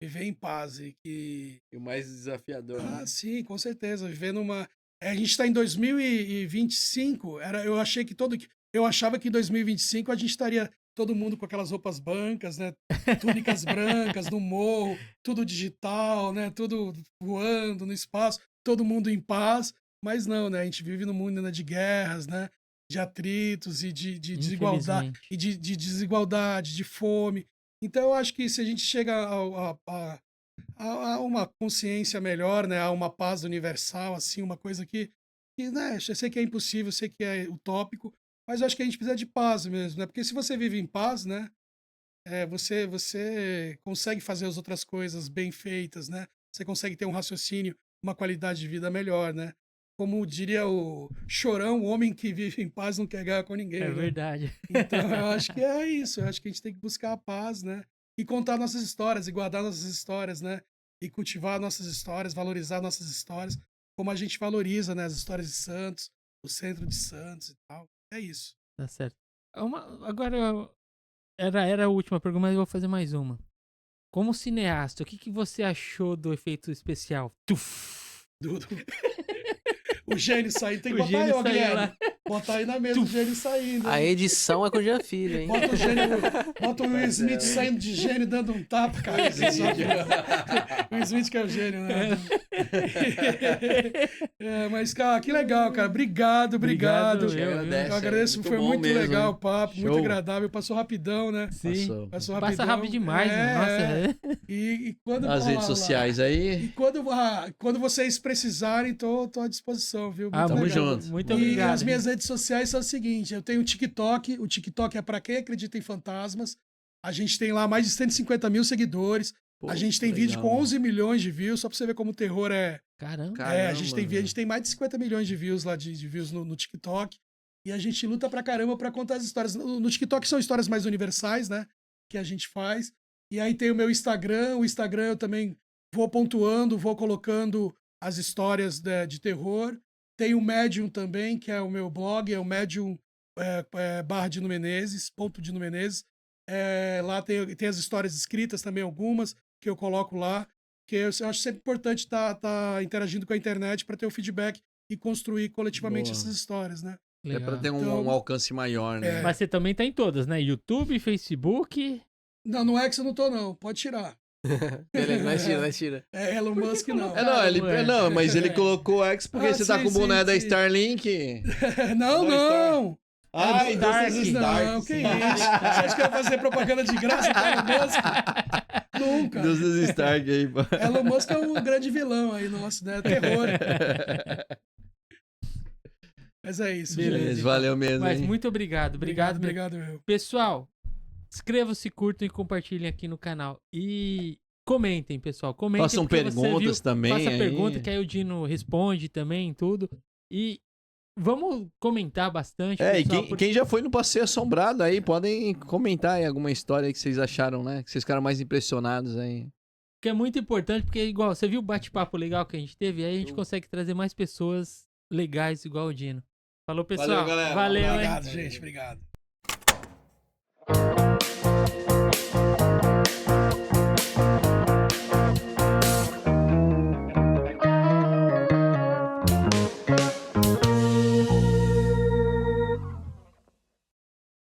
S2: Viver em paz e que
S3: E o mais desafiador. né?
S2: sim, com certeza. Viver numa. A gente está em 2025. Eu achava que em 2025 a gente estaria todo mundo com aquelas roupas brancas, né? Túnicas brancas no morro, tudo digital, né? Tudo voando no espaço, todo mundo em paz. Mas não, né? A gente vive num mundo, né, de guerras, né? De atritos e de desigualdade,
S1: Infelizmente.
S2: e de desigualdade, de fome. Então eu acho que se a gente chega a uma consciência melhor, né? A uma paz universal, assim, uma coisa que, né? Eu sei que é impossível, eu sei que é utópico, mas eu acho que a gente precisa de paz mesmo, né? Porque se você vive em paz, né? Você consegue fazer as outras coisas bem feitas, né? Você consegue ter um raciocínio, uma qualidade de vida melhor, né? Como diria o Chorão, o homem que vive em paz não quer guerra com ninguém,
S1: É
S2: né?
S1: verdade.
S2: Então, eu acho que é isso. Eu acho que a gente tem que buscar a paz, né? E contar nossas histórias, e guardar nossas histórias, né? E cultivar nossas histórias, valorizar nossas histórias, como a gente valoriza, né? As histórias de Santos, o centro de Santos e tal. É isso.
S1: Tá certo. Agora, era a última pergunta, mas eu vou fazer mais uma. Como cineasta, o que você achou do efeito especial? Tuf!
S2: Dudu. O gênio saindo. Tem que
S1: O
S2: botar aí,
S1: gênio
S2: ó,
S1: saiu
S2: Guilherme.
S1: lá.
S2: Botar aí na mesa o gênio saindo.
S4: A
S2: hein?
S4: edição é com o Jean Filho, hein?
S2: Bota o gênio, bota o Will Smith saindo de gênio dando um tapa, cara. O Will Smith que é o gênio, né? Mas, cara, que legal, cara. Obrigado.
S1: Obrigado,
S3: Te
S1: eu
S3: agradece
S2: Eu
S3: aí,
S2: agradeço, foi
S3: bom
S2: muito
S3: mesmo,
S2: legal
S3: hein?
S2: o papo, muito
S3: Show.
S2: agradável. Passou rapidão, né?
S1: Sim.
S2: Passou
S1: Passa
S2: rapidão.
S1: rápido demais, né? Nossa.
S2: E quando
S3: Nas
S2: lá,
S3: redes
S2: lá.
S3: sociais
S2: E
S3: aí.
S2: quando vocês precisarem, tô à disposição, viu? Muito
S3: Tamo
S2: legal.
S3: junto.
S1: Muito
S2: E
S1: obrigado.
S2: as minhas redes sociais são o seguinte: eu tenho o TikTok é para quem acredita em fantasmas. A gente tem lá mais de 150 mil seguidores.
S3: Pô,
S2: A gente tem vídeo
S3: legal.
S2: com 11 milhões de views, só pra você ver como o terror é.
S1: Caramba.
S2: A gente tem mais de 50 milhões de views lá de views no TikTok. E a gente luta pra caramba pra contar as histórias. No TikTok são histórias mais universais, né? Que a gente faz. E aí tem o meu Instagram. O Instagram eu também vou pontuando, vou colocando as histórias de terror. Tem o Medium também, que é o meu blog, é o Medium / Dino Menezes, ponto Dino Menezes. Lá tem as histórias escritas também, algumas, que eu coloco lá. Que eu acho sempre importante estar interagindo com a internet para ter o feedback e construir coletivamente
S3: Boa.
S2: essas histórias, né?
S3: É pra ter
S2: Então,
S3: um alcance maior, né?
S1: Mas você também tá em todas, né? YouTube, Facebook.
S2: Não, no X eu não tô, não. Pode tirar.
S4: Beleza, nós tira.
S2: Elon Musk não.
S3: Não, mas ele colocou X porque você tá
S2: sim,
S3: com o boné
S2: sim,
S3: da
S2: sim.
S3: Starlink.
S2: Não, não.
S3: Ah,
S1: Stark.
S2: Não, que isso? Você acha que vai fazer propaganda de graça para Elon Musk? Nunca.
S3: Deus dos Stark aí, pô.
S2: Elon Musk é um grande vilão aí nosso, né? Terror. Mas é isso.
S1: Beleza.
S2: gente.
S3: Valeu mesmo,
S1: Mas
S3: hein?
S1: muito obrigado. Obrigado mesmo.
S2: Obrigado, meu.
S1: Pessoal, inscrevam-se, curtam e compartilhem aqui no canal. E comentem, pessoal. Comentem.
S3: Façam
S1: porque você
S3: perguntas
S1: viu.
S3: também
S1: Faça
S3: aí.
S1: pergunta que aí o Dino responde também, tudo. E vamos comentar bastante,
S3: E
S1: pessoal,
S3: quem já foi no Passeio Assombrado aí, podem comentar aí alguma história aí que vocês acharam, né? Que vocês ficaram mais impressionados aí.
S1: que é muito importante, porque igual, você viu o bate-papo legal que a gente teve? Aí a gente consegue trazer mais pessoas legais igual o Dino. Falou, pessoal.
S3: Valeu, galera.
S1: Valeu, hein?
S2: Obrigado, gente. Obrigado.